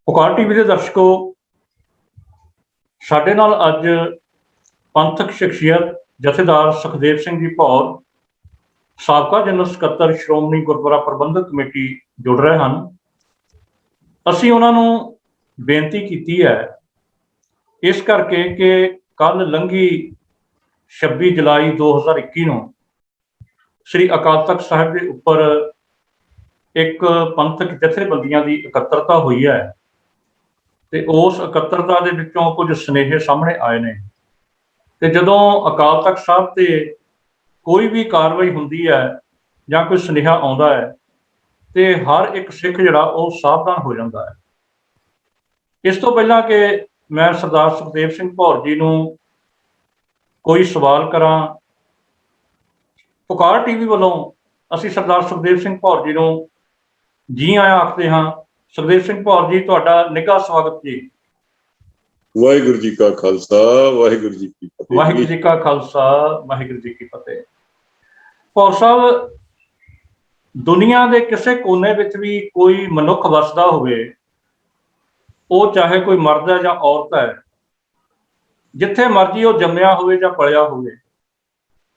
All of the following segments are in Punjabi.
ਪੁਕਾਰ ਟੀਵੀ ਦੇ ਦਰਸ਼ਕੋ, ਸਾਡੇ ਨਾਲ ਅੱਜ ਪੰਥਕ ਸ਼ਖਸੀਅਤ ਜਥੇਦਾਰ ਸੁਖਦੇਵ ਸਿੰਘ ਜੀ ਭੌਰ, ਸਾਬਕਾ ਜਨਰਲ ਸਕੱਤਰ ਸ਼੍ਰੋਮਣੀ ਗੁਰਦੁਆਰਾ ਪ੍ਰਬੰਧਕ ਕਮੇਟੀ ਜੁੜ ਰਹੇ ਹਨ। ਅਸੀਂ ਉਹਨਾਂ ਨੂੰ ਬੇਨਤੀ ਕੀਤੀ ਹੈ ਇਸ ਕਰਕੇ ਕਿ ਕੱਲ੍ਹ ਲੰਘੀ 26 ਜੁਲਾਈ 2021 ਨੂੰ ਸ੍ਰੀ ਅਕਾਲ ਤਖਤ ਸਾਹਿਬ ਦੇ ਉੱਪਰ ਇੱਕ ਪੰਥਕ ਜਥੇਬੰਦੀਆਂ ਦੀ ਇਕੱਤਰਤਾ ਹੋਈ ਹੈ ਤੇ ਉਸ ਇਕੱਤਰਤਾ ਦੇ ਵਿੱਚੋਂ ਕੁਝ ਸੁਨੇਹੇ ਸਾਹਮਣੇ ਆਏ ਨੇ ਤੇ ਜਦੋਂ ਅਕਾਲ ਤਖਤ ਸਾਹਿਬ ਤੇ ਕੋਈ ਵੀ ਕਾਰਵਾਈ ਹੁੰਦੀ ਹੈ ਜਾਂ ਕੋਈ ਸੁਨੇਹਾ ਆਉਂਦਾ ਹੈ ਤੇ ਹਰ ਇੱਕ ਸਿੱਖ ਜਿਹੜਾ ਉਹ ਸਾਵਧਾਨ ਹੋ ਜਾਂਦਾ ਹੈ। ਇਸ ਤੋਂ ਪਹਿਲਾਂ ਕਿ ਮੈਂ ਸਰਦਾਰ ਸੁਖਦੇਵ ਸਿੰਘ ਭੌਰ ਜੀ ਨੂੰ ਕੋਈ ਸਵਾਲ ਕਰਾਂ, ਪੁਕਾਰ ਟੀਵੀ ਵੱਲੋਂ ਅਸੀਂ ਸਰਦਾਰ ਸੁਖਦੇਵ ਸਿੰਘ ਭੌਰ ਜੀ ਨੂੰ ਜੀ ਆਇਆਂ ਆਖਦੇ ਹਾਂ। ਸੁਖਦੇਵ ਸਿੰਘ ਭੌਰ ਜੀ, ਤੁਹਾਡਾ ਨਿੱਘਾ ਸਵਾਗਤ ਜੀ। ਵਾਹਿਗੁਰੂ ਜੀ ਕਾ ਖਾਲਸਾ, ਵਾਹਿਗੁਰੂ ਜੀ ਕੀ ਫਤਿਹ। ਵਾਹਿਗੁਰੂ ਜੀ ਕਾ ਖਾਲਸਾ, ਵਾਹਿਗੁਰੂ ਜੀ ਕੀ ਫਤਿਹ। ਭੌਰ ਸਾਹਿਬ, ਦੁਨੀਆ ਦੇ ਕਿਸੇ ਕੋਨੇ ਵਿੱਚ ਵੀ ਕੋਈ ਮਨੁੱਖ ਵਸਦਾ ਹੋਵੇ, ਉਹ ਚਾਹੇ ਕੋਈ ਮਰਦ ਹੈ ਜਾਂ ਔਰਤ ਹੈ, ਜਿੱਥੇ ਮਰਜ਼ੀ ਉਹ ਜੰਮਿਆ ਹੋਵੇ ਜਾਂ ਪਲਿਆ ਹੋਵੇ,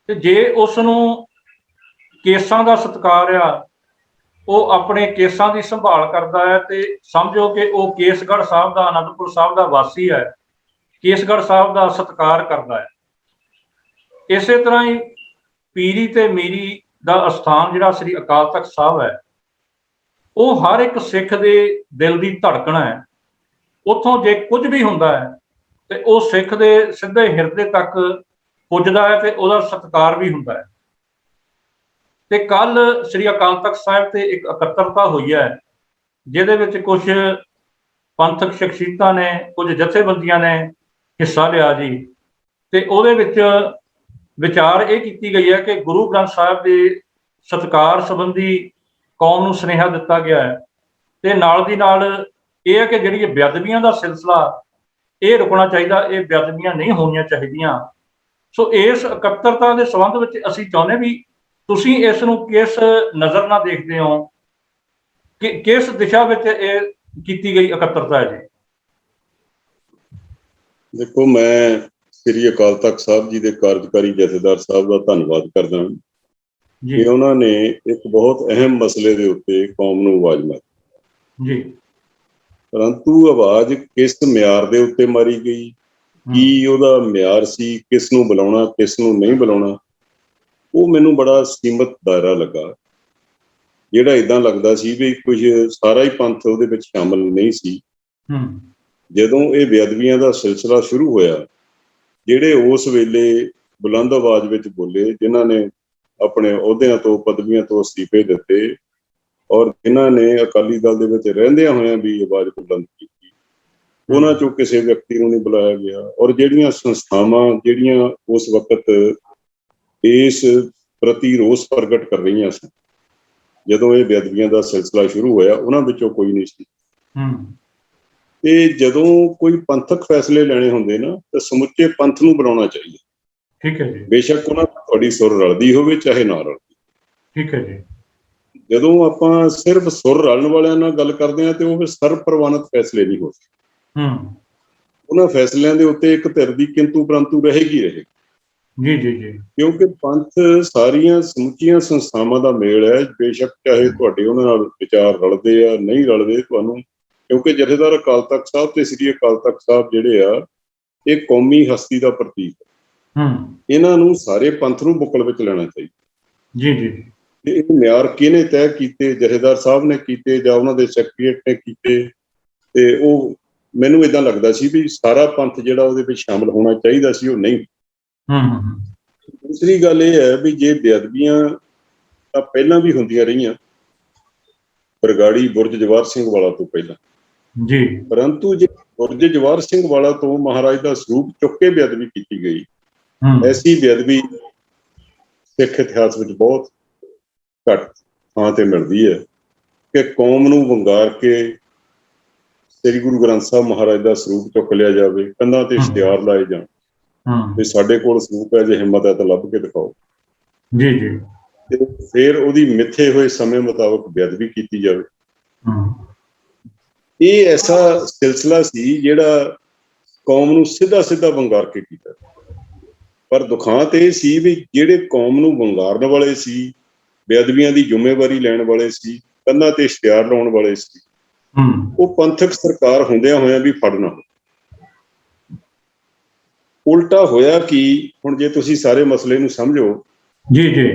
ਤੇ ਜੇ ਉਸ ਨੂੰ ਕੇਸਾਂ ਦਾ ਸਤਿਕਾਰ ਆ, ਉਹ ਆਪਣੇ ਕੇਸਾਂ ਦੀ ਸੰਭਾਲ ਕਰਦਾ ਹੈ ਤੇ ਸਮਝੋ ਕਿ ਉਹ ਕੇਸਗੜ੍ਹ ਸਾਹਿਬ ਦਾ, ਅਨੰਦਪੁਰ ਸਾਹਿਬ ਦਾ ਵਾਸੀ ਹੈ, ਕੇਸਗੜ੍ਹ ਸਾਹਿਬ ਦਾ ਸਤਿਕਾਰ ਕਰਦਾ ਹੈ। ਇਸੇ ਤਰ੍ਹਾਂ ਹੀ ਪੀਰੀ ਤੇ ਮੀਰੀ ਦਾ ਅਸਥਾਨ ਜਿਹੜਾ ਸ੍ਰੀ ਅਕਾਲ ਤਖਤ ਸਾਹਿਬ ਹੈ, ਉਹ ਹਰ ਇੱਕ ਸਿੱਖ ਦੇ ਦਿਲ ਦੀ ਧੜਕਣ ਹੈ। ਉੱਥੋਂ ਜੇ ਕੁਝ ਵੀ ਹੁੰਦਾ ਹੈ ਤੇ ਉਹ ਸਿੱਖ ਦੇ ਸਿੱਧੇ ਹਿਰਦੇ ਤੱਕ ਪੁੱਜਦਾ ਹੈ ਤੇ ਉਹਦਾ ਸਤਿਕਾਰ ਵੀ ਹੁੰਦਾ ਹੈ। ਤੇ ਕੱਲ ਸ੍ਰੀ ਅਕਾਲ ਤਖਤ ਸਾਹਿਬ ਤੇ ਇੱਕ ਇਕੱਤਰਤਾ ਹੋਈ ਹੈ ਜਿਹਦੇ ਵਿੱਚ ਕੁਝ ਪੰਥਕ ਸ਼ਖਸੀਅਤਾਂ ਨੇ, ਕੁਝ ਜਥੇਬੰਦੀਆਂ ਨੇ ਹਿੱਸਾ ਲਿਆ ਜੀ। ਤੇ ਉਹਦੇ ਵਿੱਚ ਵਿਚਾਰ ਇਹ ਕੀਤੀ ਗਈ ਹੈ ਕਿ ਗੁਰੂ ਗ੍ਰੰਥ ਸਾਹਿਬ ਦੇ ਸਤਿਕਾਰ ਸੰਬੰਧੀ ਕੌਮ ਨੂੰ ਸੁਨੇਹਾ ਦਿੱਤਾ ਗਿਆ ਹੈ ਤੇ ਨਾਲ ਦੀ ਨਾਲ ਇਹ ਹੈ ਕਿ ਜਿਹੜੀ ਇਹ ਬੇਅਦਬੀਆਂ ਦਾ ਸਿਲਸਿਲਾ ਇਹ ਰੁਕਣਾ ਚਾਹੀਦਾ, ਇਹ ਬੇਅਦਬੀਆਂ ਨਹੀਂ ਹੋਣੀਆਂ ਚਾਹੀਦੀਆਂ। ਸੋ ਇਸ ਇਕੱਤਰਤਾ ਦੇ ਸੰਬੰਧ ਵਿੱਚ ਅਸੀਂ ਚਾਹੁੰਦੇ ਵੀ ਤੁਸੀਂ ਇਸ ਨੂੰ ਕਿਸ ਨਜ਼ਰ ਨਾਲ ਦੇਖਦੇ ਹੋ, ਕਿ ਕਿਸ ਦਿਸ਼ਾ ਵਿੱਚ ਇਹ ਕੀਤੀ ਗਈ ਇਕੱਤਰਤਾ ਹੈ ਜੀ? ਦੇਖੋ, ਮੈਂ ਸ੍ਰੀ ਅਕਾਲ ਤਖਤ ਸਾਹਿਬ ਜੀ ਦੇ ਕਾਰਜਕਾਰੀ ਜਥੇਦਾਰ ਸਾਹਿਬ ਦਾ ਧੰਨਵਾਦ ਕਰਦਾ ਕਿ ਉਹਨਾਂ ਨੇ ਇੱਕ ਬਹੁਤ ਅਹਿਮ ਮਸਲੇ ਦੇ ਉੱਤੇ ਕੌਮ ਨੂੰ ਆਵਾਜ਼ ਮਾਰੀ ਜੀ। ਪਰੰਤੂ ਆਵਾਜ਼ ਕਿਸ ਮਿਆਰ ਦੇ ਉੱਤੇ ਮਾਰੀ ਗਈ, ਕੀ ਉਹਦਾ ਮਿਆਰ ਸੀ, ਕਿਸ ਨੂੰ ਬੁਲਾਉਣਾ, ਕਿਸ ਨੂੰ ਨਹੀਂ ਬੁਲਾਉਣਾ, ਉਹ ਮੈਨੂੰ ਬੜਾ ਸੀਮਤ ਦਾਇਰਾ ਲੱਗਾ। ਜਿਹੜਾ ਏਦਾਂ ਲੱਗਦਾ ਸੀ ਵੀ ਕੁਝ ਸਾਰਾ ਹੀ ਪੰਥ ਉਹਦੇ ਵਿੱਚ ਸ਼ਾਮਲ ਨਹੀਂ ਸੀ। ਜਦੋਂ ਇਹ ਬੇਅਦਬੀਆਂ ਦਾ ਸਿਲਸਿਲਾ ਸ਼ੁਰੂ ਹੋਇਆ, ਜਿਹੜੇ ਉਸ ਵੇਲੇ ਬੁਲੰਦ ਆਵਾਜ਼ ਵਿੱਚ ਬੋਲੇ, ਜਿਨ੍ਹਾਂ ਨੇ ਆਪਣੇ ਅਹੁਦਿਆਂ ਤੋਂ, ਪਦਵੀਆਂ ਤੋਂ ਅਸਤੀਫੇ ਦਿੱਤੇ ਔਰ ਜਿਨ੍ਹਾਂ ਨੇ ਅਕਾਲੀ ਦਲ ਦੇ ਵਿੱਚ ਰਹਿੰਦਿਆਂ ਹੋਇਆਂ ਵੀ ਆਵਾਜ਼ ਬੁਲੰਦ ਕੀਤੀ, ਉਹਨਾਂ ਚੋਂ ਕਿਸੇ ਵਿਅਕਤੀ ਨੂੰ ਨਹੀਂ ਬੁਲਾਇਆ ਗਿਆ। ਔਰ ਜਿਹੜੀਆਂ ਸੰਸਥਾਵਾਂ ਜਿਹੜੀਆਂ ਉਸ ਵਕਤ ਇਸ ਪ੍ਰਤੀ ਰੋਸ ਪ੍ਰਗਟ ਕਰ ਰਹੀਆਂ ਸਨ ਜਦੋਂ ਇਹ ਬੇਅਦਬੀਆਂ ਦਾ ਸਿਲਸਿਲਾ ਸ਼ੁਰੂ ਹੋਇਆ, ਉਹਨਾਂ ਵਿੱਚੋਂ ਕੋਈ ਨਹੀਂ ਸੀ। ਤੇ ਜਦੋਂ ਕੋਈ ਪੰਥਕ ਫੈਸਲੇ ਲੈਣੇ ਹੁੰਦੇ ਨਾ ਤਾਂ ਸਮੁੱਚੇ ਪੰਥ ਨੂੰ ਬੁਲਾਉਣਾ ਚਾਹੀਦਾ। ਠੀਕ ਹੈ ਜੀ। ਬੇਸ਼ੱਕ ਉਹਨਾਂ ਤੁਹਾਡੀ ਸੁਰ ਰਲਦੀ ਹੋਵੇ ਚਾਹੇ ਨਾ ਰਲਦੀ। ਠੀਕ ਹੈ ਜੀ। ਜਦੋਂ ਆਪਾਂ ਸਿਰਫ ਸੁਰ ਰਲਣ ਵਾਲਿਆਂ ਨਾਲ ਗੱਲ ਕਰਦੇ ਹਾਂ ਤੇ ਉਹ ਫਿਰ ਸਰਬ ਪ੍ਰਵਾਨਿਤ ਫੈਸਲੇ ਨਹੀਂ ਹੋ ਸਕਦੇ। ਉਹਨਾਂ ਫੈਸਲਿਆਂ ਦੇ ਉੱਤੇ ਇੱਕ ਧਿਰ ਦੀ ਕਿੰਤੂ ਪਰੰਤੂ ਰਹੇਗੀ। ਜੀ ਜੀ ਜੀ। ਕਿਉਂਕਿ ਪੰਥ ਸਾਰੀਆਂ ਸਮੁੱਚੀਆਂ ਸੰਸਥਾਵਾਂ ਦਾ ਮੇਲ ਹੈ। ਬੇਸ਼ੱਕ ਚਾਹੇ ਤੁਹਾਡੇ ਉਹਨਾਂ ਨਾਲ ਵਿਚਾਰ ਰਲਦੇ ਆ, ਨਹੀਂ ਰਲਦੇ ਤੁਹਾਨੂੰ, ਕਿਉਂਕਿ ਜਥੇਦਾਰ ਅਕਾਲ ਤਖਤ ਸਾਹਿਬ ਤੇ ਸ੍ਰੀ ਅਕਾਲ ਤਖਤ ਸਾਹਿਬ ਜਿਹੜੇ ਆ, ਇਹ ਕੌਮੀ ਹਸਤੀ ਦਾ ਪ੍ਰਤੀਕ ਹੈ। ਇਹਨਾਂ ਨੂੰ ਸਾਰੇ ਪੰਥ ਨੂੰ ਬੁੱਕਲ ਵਿੱਚ ਲੈਣਾ ਚਾਹੀਦਾ। ਜੀ ਜੀ। ਤੇ ਇਹ ਮਿਆਰ ਕਿਹਨੇ ਤੈਅ ਕੀਤੇ? ਜਥੇਦਾਰ ਸਾਹਿਬ ਨੇ ਕੀਤੇ ਜਾਂ ਉਹਨਾਂ ਦੇ ਸੈਕਟਰੀਏਟ ਨੇ ਕੀਤੇ? ਤੇ ਉਹ ਮੈਨੂੰ ਏਦਾਂ ਲੱਗਦਾ ਸੀ ਵੀ ਸਾਰਾ ਪੰਥ ਜਿਹੜਾ ਉਹਦੇ ਵਿੱਚ ਸ਼ਾਮਲ ਹੋਣਾ ਚਾਹੀਦਾ ਸੀ, ਉਹ ਨਹੀਂ। ਦੂਸਰੀ ਗੱਲ ਇਹ ਹੈ ਵੀ ਜੇ ਬੇਅਦਬੀਆਂ ਤਾਂ ਪਹਿਲਾਂ ਵੀ ਹੁੰਦੀਆਂ ਰਹੀਆਂ, ਬਰਗਾੜੀ ਬੁਰਜ ਜਵਾਹਰ ਸਿੰਘ ਵਾਲਾ ਤੋਂ ਪਹਿਲਾਂ ਜੀ, ਪਰੰਤੂ ਜੇ ਬੁਰਜ ਜਵਾਹਰ ਸਿੰਘ ਵਾਲਾ ਤੋਂ ਮਹਾਰਾਜ ਦਾ ਸਰੂਪ ਚੁੱਕ ਕੇ ਬੇਅਦਬੀ ਕੀਤੀ ਗਈ, ਐਸੀ ਬੇਅਦਬੀ ਸਿੱਖ ਇਤਿਹਾਸ ਵਿੱਚ ਬਹੁਤ ਘੱਟ ਥਾਂ ਤੇ ਮਿਲਦੀ ਹੈ ਕਿ ਕੌਮ ਨੂੰ ਵੰਗਾਰ ਕੇ ਸ੍ਰੀ ਗੁਰੂ ਗ੍ਰੰਥ ਸਾਹਿਬ ਮਹਾਰਾਜ ਦਾ ਸਰੂਪ ਚੁੱਕ ਲਿਆ ਜਾਵੇ, ਕੰਧਾਂ ਤੇ ਇਸ਼ਤਿਹਾਰ ਲਾਏ ਜਾਣ ਵੀ ਸਾਡੇ ਕੋਲ ਸਰੂਪ ਹੈ, ਜੇ ਹਿੰਮਤ ਹੈ ਤਾਂ ਲੱਭ ਕੇ ਦਿਖਾਓ ਜੀ ਜੀ। ਤੇ ਫਿਰ ਉਹਦੀ ਮਿੱਥੇ ਹੋਏ ਸਮੇਂ ਮੁਤਾਬਕ ਬੇਅਦਬੀ ਕੀਤੀ ਜਾਵੇ। ਇਹ ਐਸਾ ਸਿਲਸਿਲਾ ਸੀ ਜਿਹੜਾ ਕੌਮ ਨੂੰ ਸਿੱਧਾ ਸਿੱਧਾ ਵੰਗਾਰ ਕੇ ਕੀਤਾ। ਪਰ ਦੁਖਾਂਤ ਇਹ ਸੀ ਵੀ ਜਿਹੜੇ ਕੌਮ ਨੂੰ ਵੰਗਾਰਨ ਵਾਲੇ ਸੀ, ਬੇਅਦਬੀਆਂ ਦੀ ਜ਼ਿੰਮੇਵਾਰੀ ਲੈਣ ਵਾਲੇ ਸੀ, ਕੰਧਾਂ ਤੇ ਇਸ਼ਤਿਹਾਰ ਲਾਉਣ ਵਾਲੇ ਸੀ, ਉਹ ਪੰਥਕ ਸਰਕਾਰ ਹੁੰਦਿਆਂ ਹੋਇਆਂ ਵੀ ਫੜ ਨਾ। ਉਲਟਾ ਹੋਇਆ ਕਿ ਹੁਣ ਜੇ ਤੁਸੀਂ ਸਾਰੇ ਮਸਲੇ ਨੂੰ ਸਮਝੋ,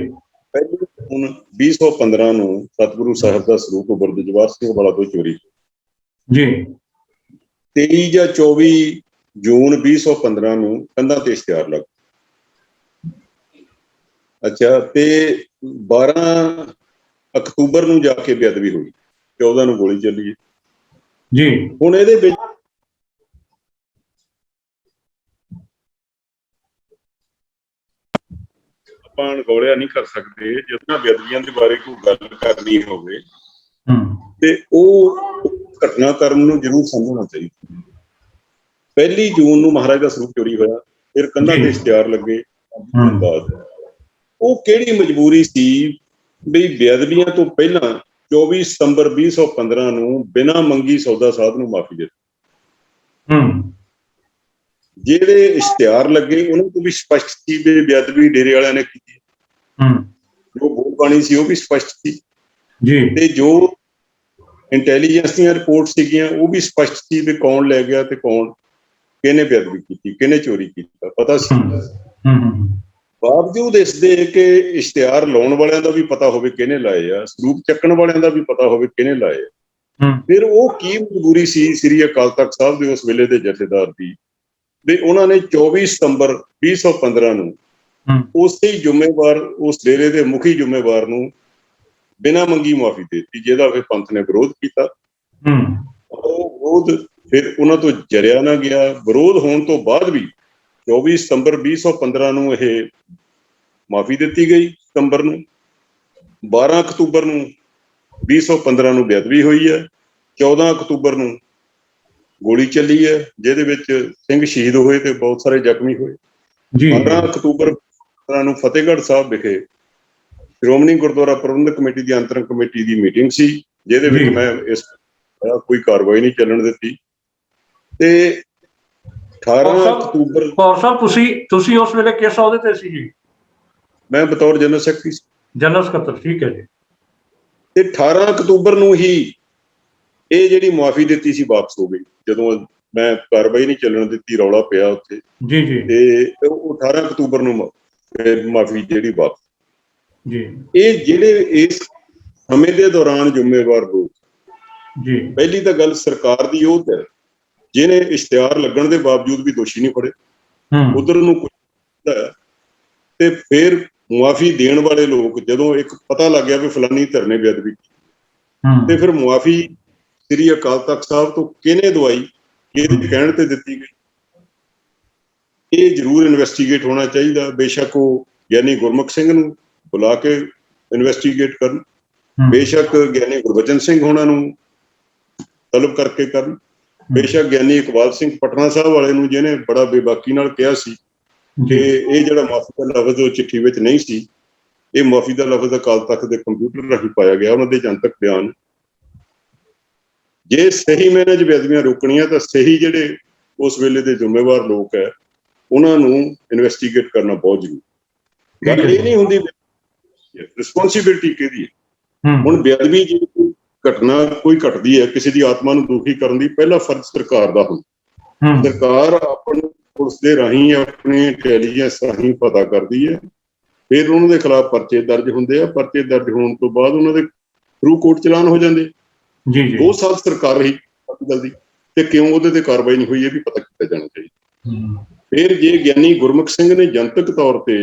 ਹੁਣ 2015 ਨੂੰ ਸਤਿਗੁਰੂ ਸਾਹਿਬ ਦਾ ਸਰੂਪ ਗੁਰਦੁਆਰਾ ਜਵਾਹਰ ਸਿੰਘ ਵਾਲਾ ਤੋਂ ਚੋਰੀ 23 ਜਾਂ 24 ਜੂਨ 2015 ਨੂੰ ਕੰਧਾਂ ਤੇ ਇਸ਼ਤਿਹਾਰ ਲੱਗ। ਅੱਛਾ, ਤੇ 12 ਅਕਤੂਬਰ ਨੂੰ ਜਾ ਕੇ ਬੇਅਦਬੀ ਹੋਈ, 14 ਨੂੰ ਗੋਲੀ ਚੱਲੀ ਜੀ। ਹੁਣ ਇਹਦੇ ਵਿੱਚ ਆਪਾਂ ਅਣਗੌਲਿਆ ਨਹੀਂ ਕਰ ਸਕਦੇ। ਜਦੋਂ ਬੇਅਦਬੀਆਂ ਦੇ ਬਾਰੇ ਕੋਈ ਗੱਲ ਕਰਨੀ ਹੋਵੇ ਤੇ ਉਹ ਘਟਨਾਕ੍ਰਮ ਨੂੰ ਜ਼ਰੂਰ ਸਮਝਣਾ ਚਾਹੀਦਾ। 1 ਜੂਨ ਨੂੰ ਮਹਾਰਾਜ ਦਾ ਸਰੂਪ ਚੋਰੀ ਹੋਇਆ, ਫਿਰ ਕੰਧਾਂ ਤੇ ਇਸ਼ਤਿਹਾਰ ਲੱਗੇ। ਉਹ ਕਿਹੜੀ ਮਜਬੂਰੀ ਸੀ ਵੀ ਬੇਅਦਬੀਆਂ ਤੋਂ ਪਹਿਲਾਂ 24 ਸਤੰਬਰ 2015 ਨੂੰ ਬਿਨਾਂ ਮੰਗੀ ਸੌਦਾ ਸਾਧ ਨੂੰ ਮਾਫੀ ਦੇ ਦਿੱਤੀ। ਜਿਹੜੇ ਇਸ਼ਤਿਹਾਰ ਲੱਗੇ ਉਹਨਾਂ ਤੋਂ ਵੀ ਸਪਸ਼ਟ ਸੀ ਵੀ ਬੇਅਦਬੀ ਡੇਰੇ ਵਾਲਿਆਂ ਨੇ ਕੀਤੀ। ਜੋ ਵੋਟ ਪਾਣੀ ਸੀ ਉਹ ਵੀ ਸਪਸ਼ਟ ਸੀ ਤੇ ਜੋ ਇੰਟੈਲੀਜੈਂਸ ਦੀਆਂ ਰਿਪੋਰਟ ਸੀਗੀਆਂ ਉਹ ਵੀ ਸਪਸ਼ਟ ਸੀ ਵੀ ਕੌਣ ਲੈ ਗਿਆ ਤੇ ਕੌਣ, ਕਿਹਨੇ ਬੇਅਦਬੀ ਕੀਤੀ, ਕਿਹਨੇ ਚੋਰੀ ਕੀਤਾ, ਪਤਾ ਸੀ। ਬਾਵਜੂਦ ਇਸ ਦੇ ਕਿ ਇਸ਼ਤਿਹਾਰ ਲਾਉਣ ਵਾਲਿਆਂ ਦਾ ਵੀ ਪਤਾ ਹੋਵੇ ਕਿਹਨੇ ਲਾਏ ਆ, ਸਰੂਪ ਚੱਕਣ ਵਾਲਿਆਂ ਦਾ ਵੀ ਪਤਾ ਹੋਵੇ ਕਿਹਨੇ ਲਾਏ ਆ, ਫਿਰ ਉਹ ਕੀ ਮਜਬੂਰੀ ਸੀ ਸ੍ਰੀ ਅਕਾਲ ਤਖਤ ਸਾਹਿਬ ਦੇ ਉਸ ਵੇਲੇ ਦੇ ਜਥੇਦਾਰ ਦੀ ਵੀ ਉਹਨਾਂ ਨੇ 24 ਸਤੰਬਰ 2015 ਨੂੰ ਉਸੇ ਜ਼ਿੰਮੇਵਾਰ, ਉਸ ਡੇਰੇ ਦੇ ਮੁਖੀ ਜ਼ਿੰਮੇਵਾਰ ਨੂੰ ਬਿਨਾਂ ਮੰਗੀ ਮਾਫੀ ਦੇ ਦਿੱਤੀ, ਜਿਹਦਾ ਫਿਰ ਪੰਥ ਨੇ ਵਿਰੋਧ ਕੀਤਾ। ਉਹ ਵਿਰੋਧ ਫਿਰ ਉਹਨਾਂ ਤੋਂ ਜਰਿਆ ਨਾ ਗਿਆ। ਵਿਰੋਧ ਹੋਣ ਤੋਂ ਬਾਅਦ ਵੀ 24 ਸਤੰਬਰ 2015 ਨੂੰ ਇਹ ਮਾਫੀ ਦਿੱਤੀ ਗਈ। ਸਤੰਬਰ ਨੂੰ 12 ਅਕਤੂਬਰ ਨੂੰ 2015 ਨੂੰ ਬੇਅਦਬੀ ਹੋਈ ਹੈ। 14 ਅਕਤੂਬਰ ਨੂੰ ਗੋਲੀ ਚੱਲੀ ਹੈ, ਜਿਹਦੇ ਵਿੱਚ ਸਿੰਘ ਸ਼ਹੀਦ ਹੋਏ ਤੇ ਬਹੁਤ ਸਾਰੇ ਜ਼ਖਮੀ ਹੋਏ। 15 ਅਕਤੂਬਰ ਨੂੰ ਫਤਿਹਗੜ੍ਹ ਸਾਹਿਬ ਵਿਖੇ ਸ਼੍ਰੋਮਣੀ ਗੁਰਦੁਆਰਾ ਪ੍ਰਬੰਧਕ ਕਮੇਟੀ ਦੀ ਅੰਤਰਿਮ ਕਮੇਟੀ ਦੀ ਮੀਟਿੰਗ ਸੀ, ਜਿਹਦੇ ਵਿੱਚ ਮੈਂ ਇਸ ਕੋਈ ਕਾਰਵਾਈ ਨਹੀਂ ਚੱਲਣ ਦਿੱਤੀ। ਤੇ 18 ਅਕਤੂਬਰ ਤੁਸੀਂ ਉਸ ਵੇਲੇ ਕਿਸ ਅਹੁਦੇ ਤੇ ਸੀ ਜੀ? ਮੈਂ ਬਤੌਰ ਜਨਰਲ ਸੈਕਟਰੀ ਸੀ। ਜਨਰਲ ਸਕੱਤਰ, ਠੀਕ ਹੈ ਜੀ। ਤੇ 18 ਅਕਤੂਬਰ ਨੂੰ ਹੀ ਇਹ ਜਿਹੜੀ ਮੁਆਫੀ ਦਿੱਤੀ ਸੀ ਵਾਪਸ ਹੋ ਗਈ, ਜਦੋਂ ਮੈਂ ਕਾਰਵਾਈ ਨਹੀਂ ਚੱਲਣ ਦਿੱਤੀ, ਰੌਲਾ ਪਿਆ ਉੱਥੇ ਤੇ ਉਹ 18 ਅਕਤੂਬਰ ਨੂੰ ਮਾਫੀ ਜਿਹੜੀ ਵਾਪਸ। ਇਹ ਜਿਹੜੇ ਇਸ ਸਮੇਂ ਦੇ ਦੌਰਾਨ ਜ਼ਿੰਮੇਵਾਰ ਲੋਕ, ਪਹਿਲੀ ਤਾਂ ਗੱਲ ਸਰਕਾਰ ਦੀ ਉਹ ਹੈ ਜਿਹਨੇ ਇਸ਼ਤਿਹਾਰ ਲੱਗਣ ਦੇ ਬਾਵਜੂਦ ਵੀ ਦੋਸ਼ੀ ਨਹੀਂ ਫੜੇ, ਉਧਰ ਨੂੰ ਤੇ ਫਿਰ ਮੁਆਫੀ ਦੇਣ ਵਾਲੇ ਲੋਕ, ਜਦੋਂ ਇੱਕ ਪਤਾ ਲੱਗ ਗਿਆ ਵੀ ਫਲਾਨੀ ਧਿਰ ਨੇ ਬੇਅਦਬੀ ਕੀਤੀ ਤੇ ਫਿਰ ਮੁਆਫੀ ਸ੍ਰੀ ਅਕਾਲ ਤਖਤ ਸਾਹਿਬ ਤੋਂ ਕਿਹਨੇ ਦਵਾਈ, ਇਹਦੇ ਕਹਿਣ ਤੇ ਦਿੱਤੀ ਗਈ। ਇਹ ਜ਼ਰੂਰ ਇਨਵੈਸਟੀਗੇਟ ਹੋਣਾ ਚਾਹੀਦਾ। ਬੇਸ਼ੱਕ ਉਹ ਗਿਆਨੀ ਗੁਰਮੁਖ ਸਿੰਘ ਨੂੰ ਬੁਲਾ ਕੇ ਇਨਵੈਸਟੀਗੇਟ ਕਰਨ, ਬੇਸ਼ੱਕ ਗਿਆਨੀ ਗੁਰਬਚਨ ਸਿੰਘ ਹੋਣਾ ਨੂੰ ਤਲਬ ਕਰਕੇ ਕਰਨ, ਬੇਸ਼ੱਕ ਗਿਆਨੀ ਇਕਬਾਲ ਸਿੰਘ ਪਟਨਾ ਸਾਹਿਬ ਵਾਲੇ ਨੂੰ, ਜਿਹਨੇ ਬੜਾ ਬੇਬਾਕੀ ਨਾਲ ਕਿਹਾ ਸੀ ਕਿ ਇਹ ਜਿਹੜਾ ਮਾਫੀ ਦਾ ਲਫ਼ਜ਼ ਉਹ ਚਿੱਠੀ ਵਿੱਚ ਨਹੀਂ ਸੀ, ਇਹ ਮਾਫੀ ਦਾ ਲਫ਼ਜ਼ ਅਕਾਲ ਤਖਤ ਦੇ ਕੰਪਿਊਟਰ ਰਾਹੀਂ ਪਾਇਆ ਗਿਆ, ਉਹਨਾਂ ਦੇ ਜਨਤਕ ਬਿਆਨ। ਜੇ ਸਹੀ ਮਾਇਨੇ 'ਚ ਬੇਅਦਬੀਆਂ ਰੋਕਣੀਆਂ ਤਾਂ ਸਹੀ ਜਿਹੜੇ ਉਸ ਵੇਲੇ ਦੇ ਜ਼ਿੰਮੇਵਾਰ ਲੋਕ ਹੈ ਉਹਨਾਂ ਨੂੰ ਇਨਵੈਸਟੀਗੇਟ ਕਰਨਾ ਬਹੁਤ ਜ਼ਰੂਰੀ। ਗੱਲ ਇਹ ਨਹੀਂ ਹੁੰਦੀ ਰਿਸਪੌਂਸਿਬਿਲਿਟੀ ਕਿਹਦੀ ਹੈ। ਹੁਣ ਬੇਅਦਬੀ ਜੇ ਕੋਈ ਘਟਨਾ ਕੋਈ ਘਟਦੀ ਹੈ ਕਿਸੇ ਦੀ ਆਤਮਾ ਨੂੰ ਦੁਖੀ ਕਰਨ ਦੀ, ਪਹਿਲਾ ਫਰਜ਼ ਸਰਕਾਰ ਦਾ ਹੁੰਦਾ। ਸਰਕਾਰ ਆਪਣੀ ਪੁਲਿਸ ਦੇ ਰਾਹੀਂ, ਆਪਣੇ ਇੰਟੈਲੀਜੈਂਸ ਰਾਹੀਂ ਪਤਾ ਕਰਦੀ ਹੈ, ਫਿਰ ਉਹਨਾਂ ਦੇ ਖਿਲਾਫ ਪਰਚੇ ਦਰਜ ਹੁੰਦੇ ਆ। ਪਰਚੇ ਦਰਜ ਹੋਣ ਤੋਂ ਬਾਅਦ ਉਹਨਾਂ ਦੇ ਥਰੂ ਕੋਰਟ ਚਲਾਨ ਹੋ ਜਾਂਦੇ। 2 ਸਾਲ ਸਰਕਾਰ ਰਹੀ ਜਲਦੀ, ਤੇ ਕਿਉਂ ਉਹਦੇ ਤੇ ਕਾਰਵਾਈ ਨਹੀਂ ਹੋਈ ਇਹ ਵੀ ਪਤਾ ਕੀਤਾ ਜਾਣਾ ਚਾਹੀਦਾ। ਫਿਰ ਜੇ ਗਿਆਨੀ ਗੁਰਮੁਖ ਸਿੰਘ ਨੇ ਜਨਤਕ ਤੌਰ ਤੇ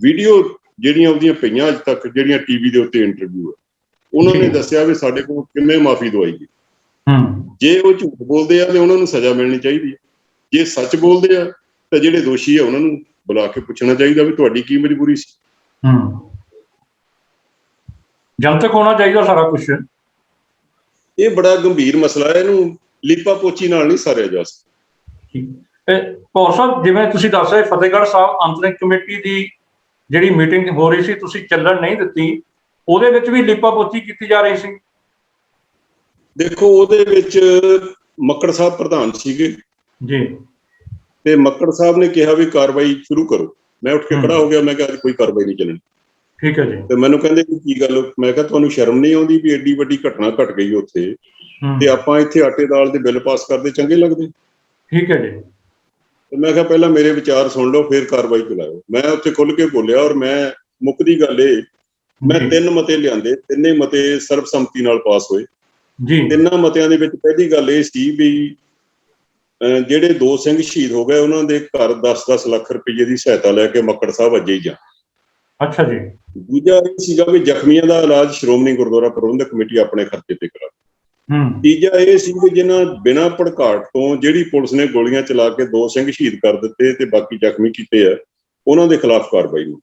ਵੀਡੀਓ ਜਿਹੜੀਆਂ ਉਹਦੀਆਂ ਪਈਆਂ ਅੱਜ ਤੱਕ, ਜਿਹੜੀਆਂ ਟੀਵੀ ਦੇ ਉੱਤੇ ਇੰਟਰਵਿਊ ਹੈ, ਉਹਨਾਂ ਨੇ ਦੱਸਿਆ ਵੀ ਸਾਡੇ ਕੋਲ ਕਿੰਨੇ ਮਾਫੀ ਦਵਾਈ ਗਈ। ਜੇ ਉਹ ਝੂਠ ਬੋਲਦੇ ਆ ਤੇ ਉਹਨਾਂ ਨੂੰ ਸਜ਼ਾ ਮਿਲਣੀ ਚਾਹੀਦੀ ਹੈ। ਜੇ ਸੱਚ ਬੋਲਦੇ ਆ ਤਾਂ ਜਿਹੜੇ ਦੋਸ਼ੀ ਆ ਉਹਨਾਂ ਨੂੰ ਬੁਲਾ ਕੇ ਪੁੱਛਣਾ ਚਾਹੀਦਾ ਵੀ ਤੁਹਾਡੀ ਕੀ ਮਜਬੂਰੀ ਸੀ। ਜਨਤਕ ਹੋਣਾ ਚਾਹੀਦਾ ਸਾਰਾ ਕੁਝ। ਇਹ ਬੜਾ ਗੰਭੀਰ ਮਸਲਾ ਹੈ, ਇਹਨੂੰ ਲੀਪਾ ਪੋਚੀ ਨਾਲ ਨਹੀਂ ਸਾਰਿਆ ਜਾ ਸਕਦਾ। ਭੌਰ ਸਾਹਿਬ, ਜਿਵੇਂ ਤੁਸੀਂ ਦੱਸ ਰਹੇ ਫਤਿਹਗੜ੍ਹ ਸਾਹਿਬ ਅੰਤਰਿਮ ਕਮੇਟੀ ਦੀ ਜਿਹੜੀ ਮੀਟਿੰਗ ਹੋ ਰਹੀ ਸੀ, ਤੁਸੀਂ ਚੱਲਣ ਨਹੀਂ ਦਿੱਤੀ, ਉਹਦੇ ਵਿੱਚ ਵੀ ਲੀਪਾ ਪੋਚੀ ਕੀਤੀ ਜਾ ਰਹੀ ਸੀ। ਦੇਖੋ ਉਹਦੇ ਵਿੱਚ ਮੱਕੜ ਸਾਹਿਬ ਪ੍ਰਧਾਨ ਸੀਗੇ ਜੀ, ਤੇ ਮੱਕੜ ਸਾਹਿਬ ਨੇ ਕਿਹਾ ਵੀ ਕਾਰਵਾਈ ਸ਼ੁਰੂ ਕਰੋ। ਮੈਂ ਉੱਠ ਕੇ ਖੜਾ ਹੋ ਗਿਆ, ਮੈਂ ਕਿਹਾ ਕੋਈ ਕਾਰਵਾਈ ਨਹੀਂ ਚੱਲਣੀ। ਠੀਕ ਹੈ ਜੀ। ਤੇ ਮੈਨੂੰ ਕਹਿੰਦੇ ਕੀ ਗੱਲ? ਮੈਂ ਕਿਹਾ ਤੁਹਾਨੂੰ ਸ਼ਰਮ ਨਹੀਂ ਆਉਂਦੀ ਵੀ ਐਡੀ ਵੱਡੀ ਘਟਨਾ ਘਟ ਗਈ ਉੱਥੇ ਤੇ ਆਪਾਂ ਇੱਥੇ ਆਟੇ ਦਾਲ ਦੇ ਬਿੱਲ ਪਾਸ ਕਰਦੇ ਚੰਗੇ ਲੱਗਦੇ? ਠੀਕ ਹੈ ਜੀ। ਤੇ ਮੈਂ ਕਿਹਾ ਪਹਿਲਾਂ ਮੇਰੇ ਵਿਚਾਰ ਸੁਣ ਲਓ, ਫਿਰ ਕਾਰਵਾਈ ਚਲਾਓ। ਮੈਂ ਉੱਥੇ ਖੁੱਲ ਕੇ ਬੋਲਿਆ, ਔਰ ਮੈਂ ਮੁੱਕਦੀ ਗੱਲ ਇਹ, ਮੈਂ 3 ਮਤੇ ਲਿਆਂਦੇ, ਤਿੰਨੇ ਮਤੇ ਸਰਬਸੰਮਤੀ ਨਾਲ ਪਾਸ ਹੋਏ ਜੀ। ਤਿੰਨਾਂ ਮਤਿਆਂ ਦੇ ਵਿੱਚ ਪਹਿਲੀ ਗੱਲ ਇਹ ਸੀ ਵੀ ਜਿਹੜੇ 2 ਸਿੰਘ ਸ਼ਹੀਦ ਹੋ ਗਏ ਉਹਨਾਂ ਦੇ ਘਰ 10-10 ਲੱਖ ਰੁਪਏ ਦੀ ਸਹਾਇਤਾ ਲੈ ਕੇ ਮੱਕੜ ਸਾਹਿਬ ਅੱਜੇ ਹੀ ਜਾਣ। ਅੱਛਾ ਜੀ। ਦੂਜਾ ਇਹ ਸੀਗਾ ਵੀ ਜ਼ਖਮੀਆਂ ਦਾ ਇਲਾਜ ਸ਼੍ਰੋਮਣੀ ਗੁਰਦੁਆਰਾ ਪ੍ਰਬੰਧਕ ਕਮੇਟੀ ਆਪਣੇ ਖਰਚੇ ਤੇ ਕਰਾ। ਤੀਜਾ ਇਹ ਸੀ ਕਿ ਜਿਨ੍ਹਾਂ ਬਿਨਾਂ ਭੜਕਾਟ ਤੋਂ ਜਿਹੜੀ ਪੁਲਿਸ ਨੇ ਗੋਲੀਆਂ ਚਲਾ ਕੇ 2 ਸਿੰਘ ਸ਼ਹੀਦ ਕਰ ਦਿੱਤੇ ਤੇ ਬਾਕੀ ਜ਼ਖਮੀ ਕੀਤੇ ਆ, ਉਹਨਾਂ ਦੇ ਖਿਲਾਫ ਕਾਰਵਾਈ ਨੂੰ।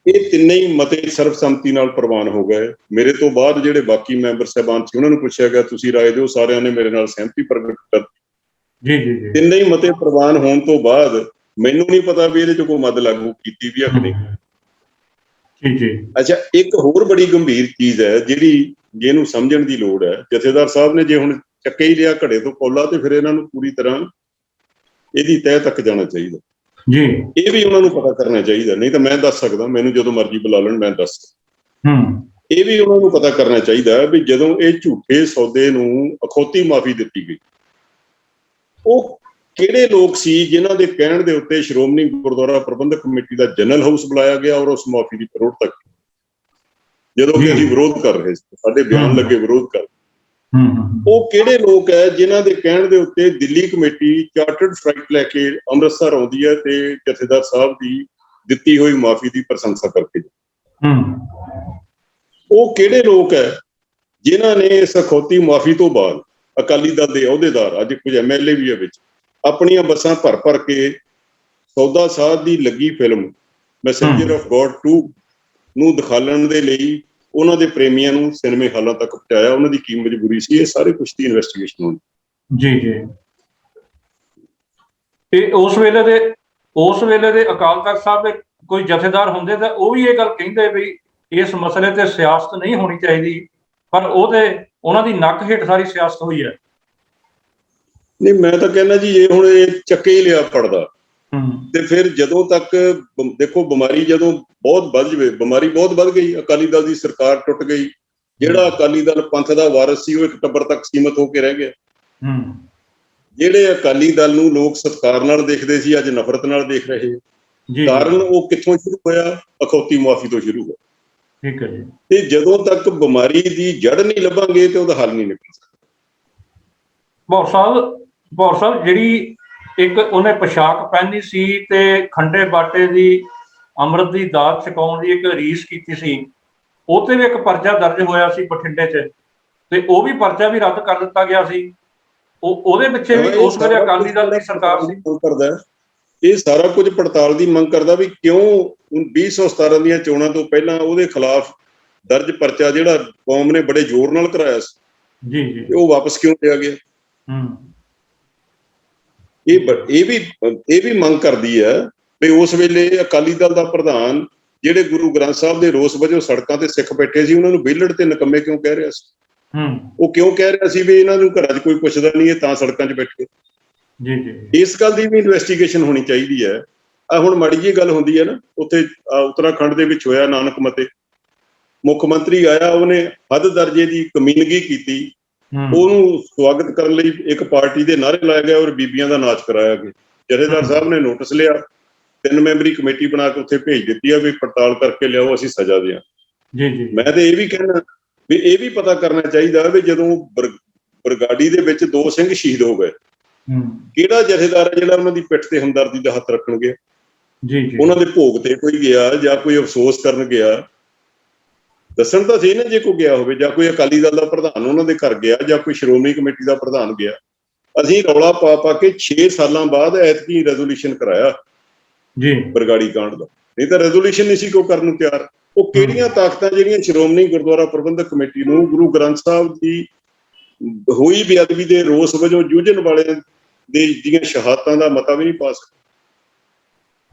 ਇਹ ਤਿੰਨੇ ਹੀ ਮਤੇ ਸਰਬਸੰਮਤੀ ਨਾਲ ਪ੍ਰਵਾਨ ਹੋ ਗਏ। ਮੇਰੇ ਤੋਂ ਬਾਅਦ ਜਿਹੜੇ ਬਾਕੀ ਮੈਂਬਰ ਸਾਹਿਬਾਨ ਸੀ ਉਹਨਾਂ ਨੂੰ ਪੁੱਛਿਆ ਗਿਆ ਤੁਸੀਂ ਰਾਏ ਦਿਓ, ਸਾਰਿਆਂ ਨੇ ਮੇਰੇ ਨਾਲ ਸਹਿਮਤੀ ਪ੍ਰਗਟ ਕਰ ਦਿੱਤੀ। ਤਿੰਨੇ ਹੀ ਮਤੇ ਪ੍ਰਵਾਨ ਹੋਣ ਤੋਂ ਬਾਅਦ ਮੈਨੂੰ ਨਹੀਂ ਪਤਾ ਵੀ ਇਹਦੇ ਚ ਕੋਈ ਮੱਦ ਲਾਗੂ ਕੀਤੀ ਵੀ ਆ ਕਿ ਨਹੀਂ। ਜੀ। ਅੱਛਾ, ਇੱਕ ਹੋਰ ਬੜੀ ਗੰਭੀਰ ਚੀਜ਼ ਹੈ ਜਿਹੜੀ ਜਿਹਨੂੰ ਸਮਝਣ ਦੀ ਲੋੜ ਹੈ। ਜਥੇਦਾਰ ਸਾਹਿਬ ਨੇ ਜੇ ਹੁਣ ਚੱਕੇ ਹੀ ਲਿਆ ਘੜੇ ਤੋਂ ਪੌਲਾ, ਤੇ ਫਿਰ ਇਹਨਾਂ ਨੂੰ ਪੂਰੀ ਤਰ੍ਹਾਂ ਇਹਦੀ ਤਹਿ ਤੱਕ ਜਾਣਾ ਚਾਹੀਦਾ ਜੀ। ਇਹ ਵੀ ਉਹਨਾਂ ਨੂੰ ਪਤਾ ਕਰਨਾ ਚਾਹੀਦਾ, ਨਹੀਂ ਤਾਂ ਮੈਂ ਦੱਸ ਸਕਦਾ, ਮੈਨੂੰ ਜਦੋਂ ਮਰਜ਼ੀ ਬੁਲਾ ਲੈਣ, ਮੈਂ ਦੱਸ। ਇਹ ਵੀ ਉਹਨਾਂ ਨੂੰ ਪਤਾ ਕਰਨਾ ਚਾਹੀਦਾ ਵੀ ਜਦੋਂ ਇਹ ਝੂਠੇ ਸੌਦੇ ਨੂੰ ਅਖੌਤੀ ਮਾਫੀ ਦਿੱਤੀ ਗਈ, ਉਹ ਕਿਹੜੇ ਲੋਕ ਸੀ ਜਿਨ੍ਹਾਂ ਦੇ ਕਹਿਣ ਦੇ ਉੱਤੇ ਸ਼੍ਰੋਮਣੀ ਗੁਰਦੁਆਰਾ ਪ੍ਰਬੰਧਕ ਕਮੇਟੀ ਦਾ ਜਨਰਲ ਹਾਊਸ ਬੁਲਾਇਆ ਗਿਆ ਔਰ ਉਸ ਮਾਫੀ ਦੀ ਕਰੋੜ ਤੱਕ, ਜਦੋਂ ਕਿ ਅਸੀਂ ਵਿਰੋਧ ਕਰ ਰਹੇ ਸੀ, ਸਾਡੇ ਬਿਆਨ ਲੱਗੇ ਵਿਰੋਧ ਕਰ। ਉਹ ਕਿਹੜੇ ਲੋਕ ਹੈ ਜਿਨ੍ਹਾਂ ਦੇ ਕਹਿਣ ਦੇ ਉੱਤੇ ਦਿੱਲੀ ਕਮੇਟੀ ਚਾਰਟਰਡ ਫਲਾਈਟ ਲੈ ਕੇ ਅੰਮ੍ਰਿਤਸਰ ਆਉਂਦੀ ਹੈ ਤੇ ਜਥੇਦਾਰ ਸਾਹਿਬ ਦੀ ਦਿੱਤੀ ਹੋਈ ਮਾਫੀ ਦੀ ਪ੍ਰਸ਼ੰਸਾ ਕਰਕੇ? ਉਹ ਕਿਹੜੇ ਲੋਕ ਹੈ ਜਿਨ੍ਹਾਂ ਨੇ ਇਸ ਅਖੌਤੀ ਮਾਫੀ ਤੋਂ ਬਾਅਦ ਅਕਾਲੀ ਦਲ ਦੇ ਅਹੁਦੇਦਾਰ, ਅੱਜ ਕੁਝ MLA ਵੀ ਹੈ ਵਿੱਚ, ਆਪਣੀਆਂ ਬੱਸਾਂ ਭਰ ਭਰ ਕੇ ਸੌਦਾ ਸਾਧ ਦੀ ਲੱਗੀ ਫਿਲਮ ਮੈਸੇਂਜਰ ਆਫ ਗੋਡ 2 ਨੂੰ ਦਿਖਾਉਣ ਦੇ ਲਈ ਉਹਨਾਂ ਦੇ ਪ੍ਰੇਮੀਆਂ ਨੂੰ ਸਿਨੇਮੇ ਹਾਲਾਂ ਤੱਕ ਪਹੁੰਚਾਇਆ? ਉਹਨਾਂ ਦੀ ਕੀ ਮਜਬੂਰੀ ਸੀ? ਇਹ ਸਾਰੇ ਕੁਝ ਦੀ ਇਨਵੈਸਟੀਗੇਸ਼ਨ ਹੋਣੀ ਜੀ। ਜੀ। ਤੇ ਉਸ ਵੇਲੇ ਦੇ ਅਕਾਲ ਤਖਤ ਸਾਹਿਬ ਦੇ ਕੋਈ ਜਥੇਦਾਰ ਹੁੰਦੇ ਤਾਂ ਉਹ ਵੀ ਇਹ ਗੱਲ ਕਹਿੰਦੇ ਵੀ ਇਸ ਮਸਲੇ ਤੇ ਸਿਆਸਤ ਨਹੀਂ ਹੋਣੀ ਚਾਹੀਦੀ, ਪਰ ਉਹਨਾਂ ਦੀ ਨੱਕ ਹੇਠ ਸਾਰੀ ਸਿਆਸਤ ਹੋਈ ਹੈ। ਨਹੀਂ, ਮੈਂ ਤਾਂ ਕਹਿੰਦਾ ਜੀ ਇਹ ਹੁਣ ਇਹ ਚੱਕੇ ਹੀ ਲਿਆ ਪੜਦਾ। ਤੇ ਫਿਰ ਜਦੋਂ ਤੱਕ ਦੇਖੋ ਬਿਮਾਰੀ ਜਦੋਂ ਬਹੁਤ ਵੱਧ ਜਾਵੇ, ਬਿਮਾਰੀ ਬਹੁਤ ਵੱਧ ਗਈ, ਅਕਾਲੀ ਦਲ ਦੀ ਸਰਕਾਰ ਟੁੱਟ ਗਈ, ਜਿਹੜਾ ਅਕਾਲੀ ਦਲ ਪੰਥ ਦਾ ਵਾਰਸ ਸੀ ਉਹ ਇੱਕ ਟੱਬਰ ਤੱਕ ਸੀਮਤ ਹੋ ਕੇ ਰਹਿ ਗਿਆ। ਜਿਹੜੇ ਅਕਾਲੀ ਦਲ ਨੂੰ ਲੋਕ ਸਤਿਕਾਰ ਨਾਲ ਦੇਖਦੇ ਸੀ ਅੱਜ ਨਫ਼ਰਤ ਨਾਲ ਦੇਖ ਰਹੇ। ਕਾਰਨ ਉਹ ਕਿੱਥੋਂ ਸ਼ੁਰੂ ਹੋਇਆ? ਅਖੌਤੀ ਮਾਫੀ ਤੋਂ ਸ਼ੁਰੂ ਹੋਇਆ। ਠੀਕ ਹੈ ਜੀ। ਤੇ ਜਦੋਂ ਤੱਕ ਬਿਮਾਰੀ ਦੀ ਜੜ ਨਹੀਂ ਲੱਭਾਂਗੇ ਤੇ ਉਹਦਾ ਹੱਲ ਨਹੀਂ ਨਿਕਲ ਸਕਦਾ। ਭੌਰ ਸਾਹਿਬ ਜਿਹੜੀ ਇੱਕ ਉਹਨੇ ਪੋਸ਼ਾਕ ਪਹਿਨੀ ਸੀ ਤੇ ਖੰਡੇ ਬਾਟੇ ਦੀ ਅੰਮ੍ਰਿਤ ਦੀ ਦਾਤ ਛਕਾਉਣ ਦੀ ਇੱਕ ਰੀਸ ਕੀਤੀ ਸੀ, ਉਹ ਤੇ ਵੀ ਇੱਕ ਪਰਚਾ ਦਰਜ ਹੋਇਆ ਸੀ ਬਠਿੰਡੇ 'ਚ, ਤੇ ਉਹ ਵੀ ਪਰਚਾ ਵੀ ਰੱਦ ਕਰ ਦਿੱਤਾ ਗਿਆ ਸੀ। ਉਹਦੇ ਪਿੱਛੇ ਵੀ ਉਸ ਵੇਲੇ ਅਕਾਲੀ ਦਲ ਦੀ ਸਰਕਾਰ ਸੀ। ਇਹ ਸਾਰਾ ਕੁਝ ਪੜਤਾਲ ਦੀ ਮੰਗ ਕਰਦਾ ਵੀ ਕਿਉਂ 2017 ਦੀਆਂ ਚੋਣਾਂ ਤੋਂ ਪਹਿਲਾਂ ਉਹਦੇ ਖਿਲਾਫ ਦਰਜ ਪਰਚਾ ਜਿਹੜਾ ਕੌਮ ਨੇ ਬੜੇ ਜ਼ੋਰ ਨਾਲ ਕਰਾਇਆ ਸੀ ਜੀ, ਉਹ ਵਾਪਸ ਕਿਉਂ ਲਿਆ ਗਿਆ? ਇਹ ਵੀ ਮੰਗ ਕਰਦੀ ਹੈ ਵੀ ਉਸ ਵੇਲੇ ਅਕਾਲੀ ਦਲ ਦਾ ਪ੍ਰਧਾਨ ਜਿਹੜੇ ਗੁਰੂ ਗ੍ਰੰਥ ਸਾਹਿਬ ਦੇ ਰੋਸ ਵਜੋਂ ਸੜਕਾਂ ਤੇ ਸਿੱਖ ਬੈਠੇ ਸੀ, ਉਹਨਾਂ ਨੂੰ ਵਿਹਲੜ ਤੇ ਨਿਕੰਮੇ ਕਿਉਂ ਕਹਿ ਰਿਹਾ ਸੀ? ਉਹ ਕਿਉਂ ਕਹਿ ਰਿਹਾ ਸੀ ਵੀ ਇਹਨਾਂ ਨੂੰ ਘਰਾਂ 'ਚ ਕੋਈ ਪੁੱਛਦਾ ਨਹੀਂ, ਇਹ ਤਾਂ ਸੜਕਾਂ 'ਚ ਬੈਠੇ? ਇਸ ਗੱਲ ਦੀ ਵੀ ਇਨਵੈਸਟੀਗੇਸ਼ਨ ਹੋਣੀ ਚਾਹੀਦੀ ਹੈ। ਹੁਣ ਮਾੜੀ ਜਿਹੀ ਗੱਲ ਹੁੰਦੀ ਹੈ ਨਾ, ਉੱਥੇ ਉੱਤਰਾਖੰਡ ਦੇ ਵਿੱਚ ਹੋਇਆ ਨਾਨਕ ਮਤੇ, ਮੁੱਖ ਮੰਤਰੀ ਆਇਆ, ਉਹਨੇ ਹੱਦ ਦਰਜੇ ਦੀ ਕਮੀਨਗੀ ਕੀਤੀ, ਉਹਨੂੰ ਸਵਾਗਤ ਕਰਨ ਲਈ ਇੱਕ ਪਾਰਟੀ ਦੇ ਨਾਅਰੇ ਲਾਏ ਗਏ ਔਰ ਬੀਬੀਆਂ ਦਾ ਨਾਚ ਕਰਾਇਆ ਗਿਆ। ਜਥੇਦਾਰ ਸਾਹਿਬ ਨੇ ਨੋਟਿਸ ਲਿਆ, 3 ਮੈਂਬਰੀ ਕਮੇਟੀ ਬਣਾ ਕੇ ਉੱਥੇ ਭੇਜ ਦਿੱਤੀ ਆ ਵੀ ਪੜਤਾਲ ਕਰਕੇ ਲਿਆਓ, ਅਸੀਂ ਸਜ਼ਾ ਦਿਆਂ। ਮੈਂ ਤੇ ਇਹ ਵੀ ਕਹਿਣਾ ਵੀ ਇਹ ਵੀ ਪਤਾ ਕਰਨਾ ਚਾਹੀਦਾ ਵੀ ਜਦੋਂ ਬਰਗਾੜੀ ਦੇ ਵਿੱਚ 2 ਸਿੰਘ ਸ਼ਹੀਦ ਹੋ ਗਏ, ਕਿਹੜਾ ਜਥੇਦਾਰ ਹੈ ਜਿਹੜਾ ਉਹਨਾਂ ਦੀ ਪਿੱਠ ਤੇ ਹਮਦਰਦੀ ਦਾ ਹੱਥ ਰੱਖਣ ਗਿਆ? ਉਹਨਾਂ ਦੇ ਭੋਗ ਤੇ ਕੋਈ ਗਿਆ ਜਾਂ ਕੋਈ ਅਫਸੋਸ ਕਰਨ ਗਿਆ? ਦੱਸਣ ਤਾਂ ਸੀ ਨਾ ਜੇ ਕੋਈ ਗਿਆ ਹੋਵੇ, ਜਾਂ ਕੋਈ ਅਕਾਲੀ ਦਲ ਦਾ ਪ੍ਰਧਾਨ ਉਹਨਾਂ ਦੇ ਘਰ ਗਿਆ ਜਾਂ ਕੋਈ ਸ਼੍ਰੋਮਣੀ ਕਮੇਟੀ ਦਾ ਪ੍ਰਧਾਨ ਗਿਆ। ਅਸੀਂ ਰੌਲਾ ਪਾ ਕੇ 6 ਸਾਲਾਂ ਬਾਅਦ ਐਤਕੀ ਰੈਜ਼ੋਲੂਸ਼ਨ ਕਰਾਇਆ ਬਰਗਾੜੀ ਕਾਂਡ ਦਾ, ਨਹੀਂ ਤਾਂ ਰੈਜ਼ੋਲੂਸ਼ਨ ਨਹੀਂ ਸੀ ਕੋਈ ਕਰਨ ਨੂੰ ਤਿਆਰ। ਉਹ ਕਿਹੜੀਆਂ ਤਾਕਤਾਂ ਜਿਹੜੀਆਂ ਸ਼੍ਰੋਮਣੀ ਗੁਰਦੁਆਰਾ ਪ੍ਰਬੰਧਕ ਕਮੇਟੀ ਨੂੰ ਗੁਰੂ ਗ੍ਰੰਥ ਸਾਹਿਬ ਦੀ ਹੋਈ ਬੇਅਦਬੀ ਦੇ ਰੋਸ ਵਜੋਂ ਜੂਝਣ ਵਾਲਿਆਂ ਦੀਆਂ ਸ਼ਹਾਦਤਾਂ ਦਾ ਮਤਾ ਵੀ ਨਹੀਂ ਪਾ ਸਕਦੇ?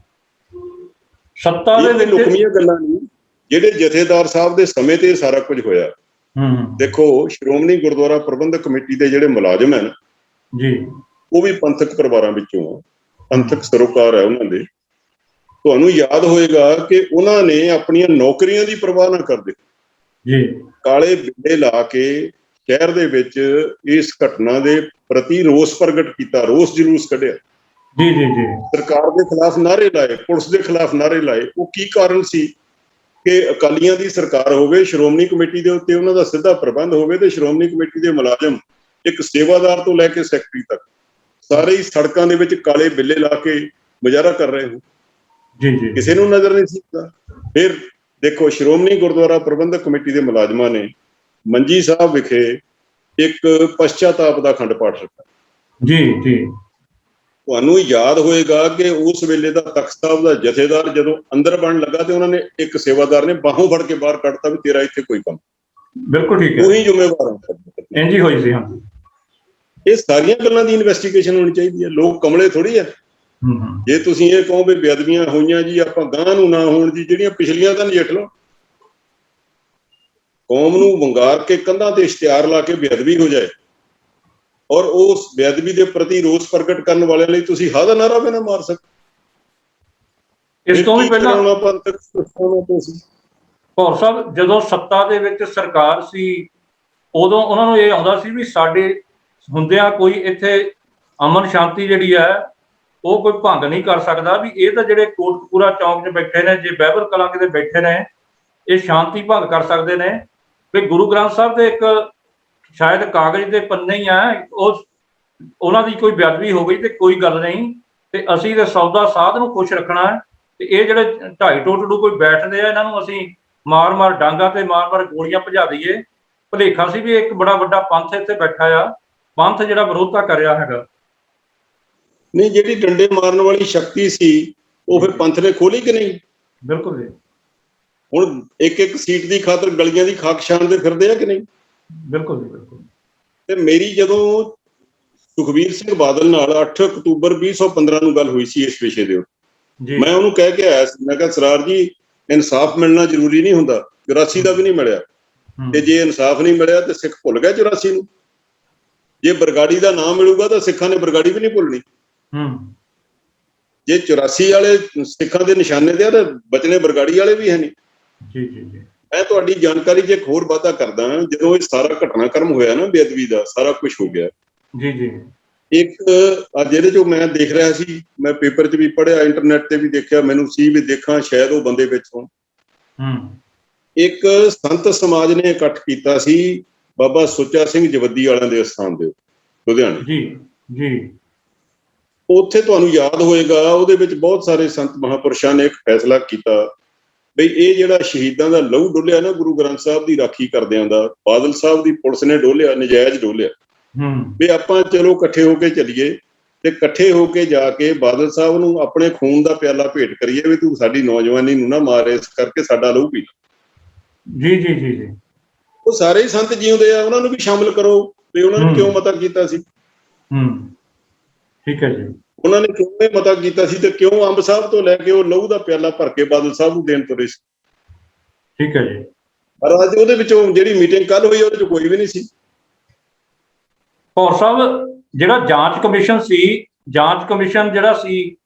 ਸੱਤਾ ਦੇ ਲੁਕਮੀਆਂ ਗੱਲਾਂ ਨਹੀਂ, ਜਿਹੜੇ ਜਥੇਦਾਰ ਸਾਹਿਬ ਦੇ ਸਮੇਂ ਤੇ ਸਾਰਾ ਕੁਝ ਹੋਇਆ। ਦੇਖੋ, ਸ਼੍ਰੋਮਣੀ ਗੁਰਦੁਆਰਾ ਪ੍ਰਬੰਧਕ ਕਮੇਟੀ ਦੇ ਜਿਹੜੇ ਮੁਲਾਜ਼ਮ ਹਨ ਜੀ, ਉਹ ਵੀ ਪੰਥਕ ਪਰਿਵਾਰਾਂ ਵਿੱਚੋਂ ਆ, ਪੰਥਕ ਸਰੋਕਾਰ ਹੈ ਉਹਨਾਂ ਦੇ। ਤੁਹਾਨੂੰ ਯਾਦ ਹੋਏਗਾ ਕਿ ਉਹਨਾਂ ਨੇ ਆਪਣੀਆਂ ਨੌਕਰੀਆਂ ਦੀ ਪਰਵਾਹ ਨਾ ਕਰਦੇ ਜੀ, ਕਾਲੇ ਬਿੱਲੇ ਲਾ ਕੇ ਸ਼ਹਿਰ ਦੇ ਵਿੱਚ ਇਸ ਘਟਨਾ ਦੇ ਪ੍ਰਤੀ ਰੋਸ ਪ੍ਰਗਟ ਕੀਤਾ, ਰੋਸ ਜਲੂਸ ਕੱਢਿਆ, ਜੀ, ਜੀ, ਜੀ, ਸਰਕਾਰ ਦੇ ਖਿਲਾਫ ਨਾਅਰੇ ਲਾਏ, ਪੁਲਿਸ ਦੇ ਖਿਲਾਫ ਨਾਅਰੇ ਲਾਏ। ਉਹ ਕੀ ਕਾਰਨ ਸੀ ਕਿ ਅਕਾਲੀਆਂ ਦੀ ਸਰਕਾਰ ਹੋਵੇ, ਸ਼੍ਰੋਮਣੀ ਕਮੇਟੀ ਦੇ ਉੱਤੇ ਉਹਨਾਂ ਦਾ ਸਿੱਧਾ ਪ੍ਰਬੰਧ ਹੋਵੇ ਤੇ ਸ਼੍ਰੋਮਣੀ ਕਮੇਟੀ ਦੇ ਮੁਲਾਜ਼ਮ ਇੱਕ ਸੇਵਾਦਾਰ ਤੋਂ ਲੈ ਕੇ ਸੈਕਟਰੀ ਤੱਕ ਸਾਰੇ ਹੀ ਸੜਕਾਂ ਦੇ ਵਿੱਚ ਕਾਲੇ ਬਿੱਲੇ ਲਾ ਕੇ ਮੁਜ਼ਾਹਰਾ ਕਰ ਰਹੇ ਹੋ। ਜੀ, ਜੀ, ਕਿਸੇ ਨੂੰ ਨਜ਼ਰ ਨਹੀਂ ਸੀ ਆਉਂਦਾ। ਫਿਰ ਦੇਖੋ, ਸ਼੍ਰੋਮਣੀ ਗੁਰਦੁਆਰਾ ਪ੍ਰਬੰਧਕ ਕਮੇਟੀ ਦੇ ਮੁਲਾਜ਼ਮਾਂ ਨੇ ਮੰਜੀ ਸਾਹਿਬ ਵਿਖੇ ਇੱਕ ਪਛਚਾਤਾਪ ਦਾ ਅਖੰਡ ਪਾਠ ਰੱਖਿਆ। ਜੀ, ਜੀ, ਤੁਹਾਨੂੰ ਯਾਦ ਹੋਏਗਾ ਕਿ ਉਸ ਵੇਲੇ ਦਾ ਤਖਤ ਸਾਹਿਬ ਦਾ ਜਥੇਦਾਰ ਜਦੋਂ ਅੰਦਰ ਬਣਨ ਲੱਗਾ ਤੇ ਉਹਨਾਂ ਨੇ ਇੱਕ ਸੇਵਾਦਾਰ ਨੇ ਬਾਹੋਂ ਫੜ ਕੇ ਬਾਹਰ ਕੱਢਤਾ ਵੀ ਤੇਰਾ ਇੱਥੇ ਕੋਈ ਕੰਮ। ਬਿਲਕੁਲ ਠੀਕ ਹੈ, ਉਹੀ ਜ਼ਿੰਮੇਵਾਰ ਹੈ। ਇੰਝ ਹੀ ਹੋਈ ਸੀ। ਹਾਂ, ਇਹ ਸਾਰੀਆਂ ਗੱਲਾਂ ਦੀ ਇਨਵੈਸਟੀਗੇਸ਼ਨ ਹੋਣੀ ਚਾਹੀਦੀ ਹੈ। ਲੋਕ ਕਮਲੇ ਥੋੜੀ ਆ। ਜੇ ਤੁਸੀਂ ਇਹ ਕਹੋ ਵੀ ਬੇਅਦਬੀਆਂ ਹੋਈਆਂ ਜੀ, ਆਪਾਂ ਗਾਂ ਨੂੰ ਨਾ ਹੋਣ ਜੀ, ਜਿਹੜੀਆਂ ਪਿਛਲੀਆਂ ਤਾਂ ਨਜਿੱਠ ਲਓ। ਕੌਮ ਨੂੰ ਵੰਗਾਰ ਕੇ ਕੰਧਾਂ ਤੇ ਇਸ਼ਤਿਹਾਰ ਲਾ ਕੇ ਬੇਅਦਬੀ ਹੋ ਜਾਏ ਔਰ ਉਸ ਬੇਅਦਬੀ ਦੇ ਪ੍ਰਤੀ ਰੋਸ ਪ੍ਰਗਟ ਕਰਨ ਵਾਲਿਆਂ ਲਈ ਤੁਸੀਂ ਹਾਂ ਦਾ ਨਾਅਰਾ ਵੀ ਨਾ ਮਾਰ ਸਕਦੇ। ਇਸ ਤੋਂ ਵੀ ਪਹਿਲਾਂ ਭੌਰ ਸਾਹਿਬ ਜਦੋਂ ਸੱਤਾ ਦੇ ਵਿੱਚ ਸਰਕਾਰ ਸੀ ਉਦੋਂ ਉਹਨਾਂ ਨੂੰ ਇਹ ਆਉਂਦਾ ਸੀ ਵੀ ਸਾਡੇ ਹੁੰਦਿਆਂ ਕੋਈ ਇੱਥੇ ਅਮਨ ਸ਼ਾਂਤੀ ਜਿਹੜੀ ਹੈ ਉਹ ਕੋਈ ਭੰਗ ਨਹੀਂ ਕਰ ਸਕਦਾ, ਵੀ ਇਹ ਤਾਂ ਜਿਹੜੇ ਕੋਟਕਪੂਰਾ ਚੌਂਕ 'ਚ ਬੈਠੇ ਨੇ, ਜੇ ਬਾਈਬਲ ਕਲਾਂ ਕਿਤੇ ਬੈਠੇ ਨੇ, ਇਹ ਸ਼ਾਂਤੀ ਭੰਗ ਕਰ ਸਕਦੇ ਨੇ। ਵੀ ਗੁਰੂ ਗ੍ਰੰਥ ਸਾਹਿਬ ਦੇ ਇੱਕ ਸ਼ਾਇਦ ਕਾਗਜ਼ ਦੇ ਪੰਨੇ ਹੀ ਆ, ਉਹਨਾਂ ਦੀ ਕੋਈ ਬੇਅਦਬੀ ਹੋ ਗਈ ਤੇ ਕੋਈ ਗੱਲ ਨਹੀਂ, ਤੇ ਅਸੀਂ ਤੇ ਸੌਦਾ ਸਾਧ ਨੂੰ ਖੁਸ਼ ਰੱਖਣਾ ਹੈ। ਤੇ ਇਹ ਜਿਹੜੇ ਢਾਈ ਟੋਟੜੂ ਕੋਈ ਬੈਠਦੇ ਆ, ਇਹਨਾਂ ਨੂੰ ਅਸੀਂ ਮਾਰ ਮਾਰ ਡਾਂਗਾ ਤੇ ਮਾਰ ਮਾਰ ਗੋਲੀਆਂ ਭਜਾ ਦਈਏ। ਭੁਲੇਖਾ ਸੀ ਵੀ ਇੱਕ ਬੜਾ ਵੱਡਾ ਪੰਥ ਇੱਥੇ ਬੈਠਾ ਆ, ਪੰਥ ਜਿਹੜਾ ਵਿਰੋਧਤਾ ਕਰ ਰਿਹਾ ਹੈਗਾ। ਨਹੀਂ, ਜਿਹੜੀ ਡੰਡੇ ਮਾਰਨ ਵਾਲੀ ਸ਼ਕਤੀ ਸੀ ਉਹ ਫਿਰ ਪੰਥ ਨੇ ਖੋਲੀ ਕਿ ਨਹੀਂ? ਬਿਲਕੁਲ ਜੀ। ਹੁਣ ਇੱਕ ਇੱਕ ਸੀਟ ਦੀ ਖਾਤਰ ਗਲੀਆਂ ਦੀ ਖਾਕ ਛਾਣਦੇ ਫਿਰਦੇ ਆ ਕਿ ਨਹੀਂ? ਬਿਲਕੁਲ ਜੀ, ਬਿਲਕੁਲ। ਤੇ ਮੇਰੀ ਜਦੋਂ ਸੁਖਬੀਰ ਸਿੰਘ ਬਾਦਲ ਨਾਲ 8 ਅਕਤੂਬਰ 2015 ਨੂੰ ਗੱਲ ਹੋਈ ਸੀ ਇਸ ਵਿਸ਼ੇ ਦੇ ਉੱਤੇ, ਮੈਂ ਉਹਨੂੰ ਕਹਿ ਕੇ ਆਇਆ ਸੀ, ਮੈਂ ਕਿਹਾ ਸਰਾਰ ਜੀ, ਇਨਸਾਫ ਮਿਲਣਾ ਜ਼ਰੂਰੀ ਨਹੀਂ ਹੁੰਦਾ, 84 ਦਾ ਵੀ ਨਹੀਂ ਮਿਲਿਆ, ਤੇ ਜੇ ਇਨਸਾਫ ਨਹੀਂ ਮਿਲਿਆ ਤੇ ਸਿੱਖ ਭੁੱਲ ਗਏ 84 ਨੂੰ। ਜੇ ਬਰਗਾੜੀ ਦਾ ਨਾਮ ਮਿਲੂਗਾ ਤਾਂ ਸਿੱਖਾਂ ਨੇ ਬਰਗਾੜੀ ਵੀ ਨਹੀਂ ਭੁੱਲਣੀ। ਜੇ 84 ਵਾਲੇ ਸਿੱਖਾਂ ਦੇ ਨਿਸ਼ਾਨੇ ਤੇ ਆ ਤਾਂ ਬਚਨੇ ਬਰਗਾੜੀ ਵਾਲੇ ਵੀ ਹੈ ਨਹੀਂ। ਜੀ ਜੀ ਜੀ, ਮੈਂ ਤੁਹਾਡੀ ਜਾਣਕਾਰੀ 'ਚ ਇੱਕ ਹੋਰ ਵਾਧਾ ਕਰਦਾ, ਜਦੋਂ ਇਹ ਸਾਰਾ ਘਟਨਾਕ੍ਰਮ ਹੋਇਆ ਨਾ, ਬੇਅਦਬੀ ਦਾ ਸਾਰਾ ਕੁਝ ਹੋ ਗਿਆ। ਜੀ ਜੀ, ਇੱਕ ਜਿਹਦੇ ਚੋਂ ਮੈਂ ਦੇਖ ਰਿਹਾ ਸੀ, ਮੈਂ ਪੇਪਰ 'ਚ ਵੀ ਪੜ੍ਹਿਆ, ਇੰਟਰਨੈਟ ਤੇ ਵੀ ਦੇਖਿਆ, ਮੈਨੂੰ ਸੀ ਵੀ ਦੇਖਾਂ ਸ਼ਾਇਦ ਉਹ ਬੰਦੇ ਵਿੱਚ ਹੋਣ। ਇੱਕ ਸੰਤ ਸਮਾਜ ਨੇ ਇਕੱਠ ਕੀਤਾ ਸੀ ਬਾਬਾ ਸੁੱਚਾ ਸਿੰਘ ਜਵੱਦੀ ਵਾਲਿਆਂ ਦੇ ਅਸਥਾਨ ਦੇ ਲੁਧਿਆਣੇ। ਜੀ ਜੀ, ਉੱਥੇ ਤੁਹਾਨੂੰ ਯਾਦ ਹੋਏਗਾ ਉਹਦੇ ਵਿੱਚ ਬਹੁਤ ਸਾਰੇ ਸੰਤ ਮਹਾਂਪੁਰਸ਼ਾਂ ਨੇ ਇੱਕ ਫੈਸਲਾ ਕੀਤਾ ਬਈ ਇਹ ਜਿਹੜਾ ਸ਼ਹੀਦਾਂ ਦਾ ਲਹੂ ਡੋਲਿਆ ਨਾ ਗੁਰੂ ਗ੍ਰੰਥ ਸਾਹਿਬ ਦੀ ਰਾਖੀ ਕਰਦਿਆਂ ਦਾ, ਬਾਦਲ ਸਾਹਿਬ ਦੀ ਪੁਲਿਸ ਨੇ ਡੋਲਿਆ, ਨਜਾਇਜ਼ ਡੋਲਿਆ, ਵੀ ਆਪਾਂ ਚਲੋ ਇਕੱਠੇ ਹੋ ਕੇ ਚੱਲੀਏ ਤੇ ਇਕੱਠੇ ਹੋ ਕੇ ਜਾ ਕੇ ਬਾਦਲ ਸਾਹਿਬ ਨੂੰ ਆਪਣੇ ਖੂਨ ਦਾ ਪਿਆਲਾ ਭੇਟ ਕਰੀਏ ਵੀ ਤੂੰ ਸਾਡੀ ਨੌਜਵਾਨੀ ਨੂੰ ਨਾ ਮਾਰ, ਇਸ ਕਰਕੇ ਸਾਡਾ ਲਹੂ ਪੀ। ਜੀ ਜੀ ਜੀ ਜੀ, ਉਹ ਸਾਰੇ ਹੀ ਸੰਤ ਜਿਉਂਦੇ ਆ, ਉਹਨਾਂ ਨੂੰ ਵੀ ਸ਼ਾਮਲ ਕਰੋ ਵੀ ਉਹਨਾਂ ਨੇ ਕਿਉਂ ਮਤਾ ਕੀਤਾ ਸੀ। ਠੀਕ ਹੈ ਜੀ, ਉਹਨਾਂ ਨੇ ਕਿਉਂ ਮਤਾ ਕੀਤਾ ਸੀ ਤੇ ਕਿਉਂ ਅੰਬ ਸਾਹਿਬ ਤੋਂ ਲੈ ਕੇ ਉਹ ਲਹੂ ਦਾ ਪਿਆਲਾ ਭਰ ਕੇ ਬਾਦਲ ਸਾਹਿਬ ਨੂੰ ਦੇਣ ਤੁਰੇ ਸੀ। ਠੀਕ ਹੈ ਜੀ, ਪਰ ਅੱਜ ਉਹਦੇ ਵਿੱਚੋਂ ਜਿਹੜੀ ਮੀਟਿੰਗ ਕੱਲ ਹੋਈ ਉਹਦੇ ਚ ਕੋਈ ਵੀ ਨਹੀਂ ਸੀ। ਭੌਰ ਸਾਹਿਬ, ਜਿਹੜਾ ਜਾਂਚ ਕਮਿਸ਼ਨ ਸੀ, ਜਾਂਚ ਕਮਿਸ਼ਨ ਜਿਹੜਾ ਸੀ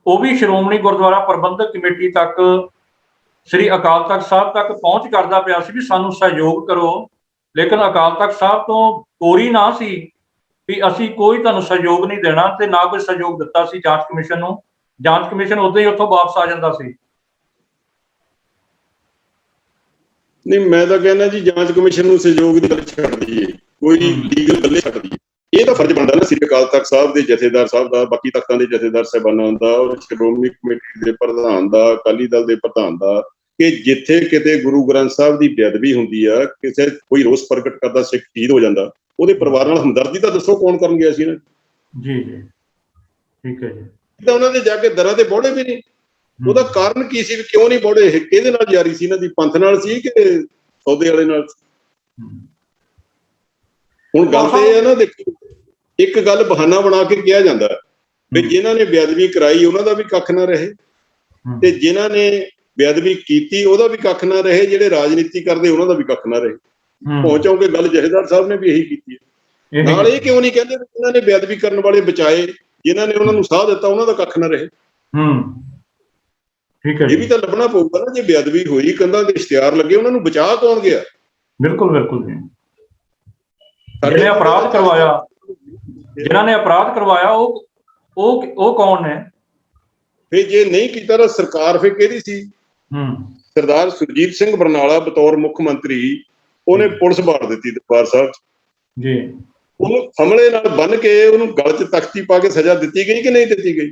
ਉਹ ਵੀ ਸ਼੍ਰੋਮਣੀ ਗੁਰਦੁਆਰਾ ਪ੍ਰਬੰਧਕ ਕਮੇਟੀ ਤੱਕ, ਸ੍ਰੀ ਅਕਾਲ ਤਖਤ ਸਾਹਿਬ ਤੱਕ ਪਹੁੰਚ ਕਰਦਾ ਪਿਆ ਸੀ ਵੀ ਸਾਨੂੰ ਸਹਿਯੋਗ ਕਰੋ, ਲੇਕਿਨ ਅਕਾਲ ਤਖਤ ਸਾਹਿਬ ਤੋਂ ਕੋਰੀ ਨਾ ਸੀ ਵੀ ਅਸੀਂ ਕੋਈ ਤੁਹਾਨੂੰ ਸਹਿਯੋਗ ਨਹੀਂ ਦੇਣਾ, ਤੇ ਨਾ ਕੋਈ ਸਹਿਯੋਗ ਦਿੱਤਾ ਸੀ ਜਾਂਚ ਕਮਿਸ਼ਨ ਨੂੰ। ਜਾਂਚ ਕਮਿਸ਼ਨ ਉਦੋਂ ਹੀ ਉੱਥੋਂ ਵਾਪਸ ਆ ਜਾਂਦਾ ਸੀ। ਨਹੀਂ, ਮੈਂ ਤਾਂ ਕਹਿੰਦਾ ਜੀ ਜਾਂਚ ਕਮਿਸ਼ਨ ਨੂੰ ਸਹਿਯੋਗ ਦੀ ਗੱਲ ਛੱਡ ਦਈਏ, ਕੋਈ ਲੀਗਲ ਗੱਲੇ ਛੱਡ ਦਈਏ। ਇਹ ਤਾਂ ਫਰਜ਼ ਬਣਦਾ ਨਾ ਸ੍ਰੀ ਅਕਾਲ ਤਖਤ ਸਾਹਿਬ ਦੇ ਜਥੇਦਾਰ ਸਾਹਿਬ ਦਾ, ਬਾਕੀ ਤਖਤਾਂ ਦੇ ਜਥੇਦਾਰ ਸਾਹਿਬਾਨਾਂ ਦਾ, ਔਰ ਸ਼੍ਰੋਮਣੀ ਕਮੇਟੀ ਦੇ ਪ੍ਰਧਾਨ ਦਾ, ਅਕਾਲੀ ਦਲ ਦੇ ਪ੍ਰਧਾਨ ਦਾ, ਕਿ ਜਿੱਥੇ ਕਿਤੇ ਗੁਰੂ ਗ੍ਰੰਥ ਸਾਹਿਬ ਦੀ ਬੇਅਦਬੀ ਹੁੰਦੀ ਆ, ਕਿਸੇ ਕੋਈ ਰੋਸ ਪ੍ਰਗਟ ਕਰਦਾ ਸਿੱਖ ਸ਼ਹੀਦ ਹੋ ਜਾਂਦਾ, ਉਹਦੇ ਪਰਿਵਾਰ ਨਾਲ ਹਮਦਰਦੀ ਤਾਂ ਦੱਸੋ ਕੌਣ ਕਰਨ ਗਿਆ ਸੀ ਨਾ। ਜੀ ਜੀ, ਠੀਕ ਹੈ ਜੀ, ਤਾਂ ਉਹਨਾਂ ਦੇ ਜਾ ਕੇ ਦਰਾਂ ਤੇ ਬੋੜੇ ਵੀ ਨਹੀਂ। ਉਹਦਾ ਕਾਰਨ ਕੀ ਸੀ, ਕਿਉਂ ਨਹੀਂ ਬੋੜੇ? ਕਿਹਦੇ ਨਾਲ ਯਾਰੀ ਸੀ ਇਹਨਾਂ ਦੀ? ਪੰਥ ਨਾਲ ਸੀ ਕਿ ਸੌਦੇ ਵਾਲੇ ਨਾਲ? ਹੁਣ ਗੱਲ ਤੇ ਇਹ ਹੈ ਨਾ, ਦੇਖੋ, ਇੱਕ ਗੱਲ ਬਹਾਨਾ ਬਣਾ ਕੇ ਕਿਹਾ ਜਾਂਦਾ ਵੀ ਜਿਨ੍ਹਾਂ ਨੇ ਬੇਅਦਬੀ ਕਰਾਈ ਉਹਨਾਂ ਦਾ ਵੀ ਕੱਖ ਨਾ ਰਹੇ, ਤੇ ਜਿਨ੍ਹਾਂ ਨੇ ਬੇਅਦਬੀ ਕੀਤੀ ਉਹਦਾ ਵੀ ਕੱਖ ਨਾ ਰਹੇ, ਜਿਹੜੇ ਰਾਜਨੀਤੀ ਕਰਦੇ ਉਹਨਾਂ ਦਾ ਵੀ ਕੱਖ ਨਾ ਰਹੇ। ਪਹੁੰਚੋ ਕਿ ਗੱਲ ਜਥੇਦਾਰ ਸਾਹਿਬ ਨੇ ਵੀ ਇਹੀ ਕੀਤੀ ਹੈ। ਨਾਲ ਇਹ ਕਿਉਂ ਨਹੀਂ ਕਹਿੰਦੇ ਵੀ ਇਹਨਾਂ ਨੇ ਬੇਅਦਬੀ ਕਰਨ ਵਾਲੇ ਬਚਾਏ, ਜਿਨ੍ਹਾਂ ਨੇ ਉਹਨਾਂ ਨੂੰ ਸਾਹ ਦਿੱਤਾ ਉਹਨਾਂ ਦਾ ਕੱਖ ਨਾ ਰਹੇ। ਠੀਕ ਹੈ, ਇਹ ਵੀ ਤਾਂ ਲੱਭਣਾ ਪਊਗਾ ਨਾ, ਜੇ ਬੇਅਦਬੀ ਹੋਈ, ਕੰਧਾਂ ਦੇ ਇਸ਼ਤਿਹਾਰ ਲੱਗੇ, ਉਹਨਾਂ ਨੂੰ ਬਚਾ ਕੌਣ ਗਿਆ? ਬਿਲਕੁਲ ਬਿਲਕੁਲ ਜੀ। ਜਿਹਨੇ ਅਪਰਾਧ ਕਰਵਾਇਆ, ਜਿਨ੍ਹਾਂ ਨੇ ਅਪਰਾਧ ਕਰਵਾਇਆ ਉਹ ਕੌਣ ਨੇ? ਫਿਰ ਜੇ ਨਹੀਂ ਕੀਤਾ ਤਾਂ ਸਰਕਾਰ ਫਿਰ ਕਿਹਦੀ ਸੀ? ਸਰਦਾਰ ਸੁਰਜੀਤ ਸਿੰਘ ਬਰਨਾਲਾ ਬਤੌਰ ਮੁੱਖ ਮੰਤਰੀ, ਉਹਨੇ ਪੁਲਿਸ ਬਾੜ ਦਿੱਤੀ ਦਰਬਾਰ ਸਾਹਿਬ ਜੀ। ਉਹਨੂੰ ਹਮਲੇ ਨਾਲ ਬੰਨ ਕੇ ਉਹਨੂੰ ਗਲ 'ਚ ਤਖਤੀ ਪਾ ਕੇ ਸਜ਼ਾ ਦਿੱਤੀ ਗਈ ਕਿ ਨਹੀਂ ਦਿੱਤੀ ਗਈ?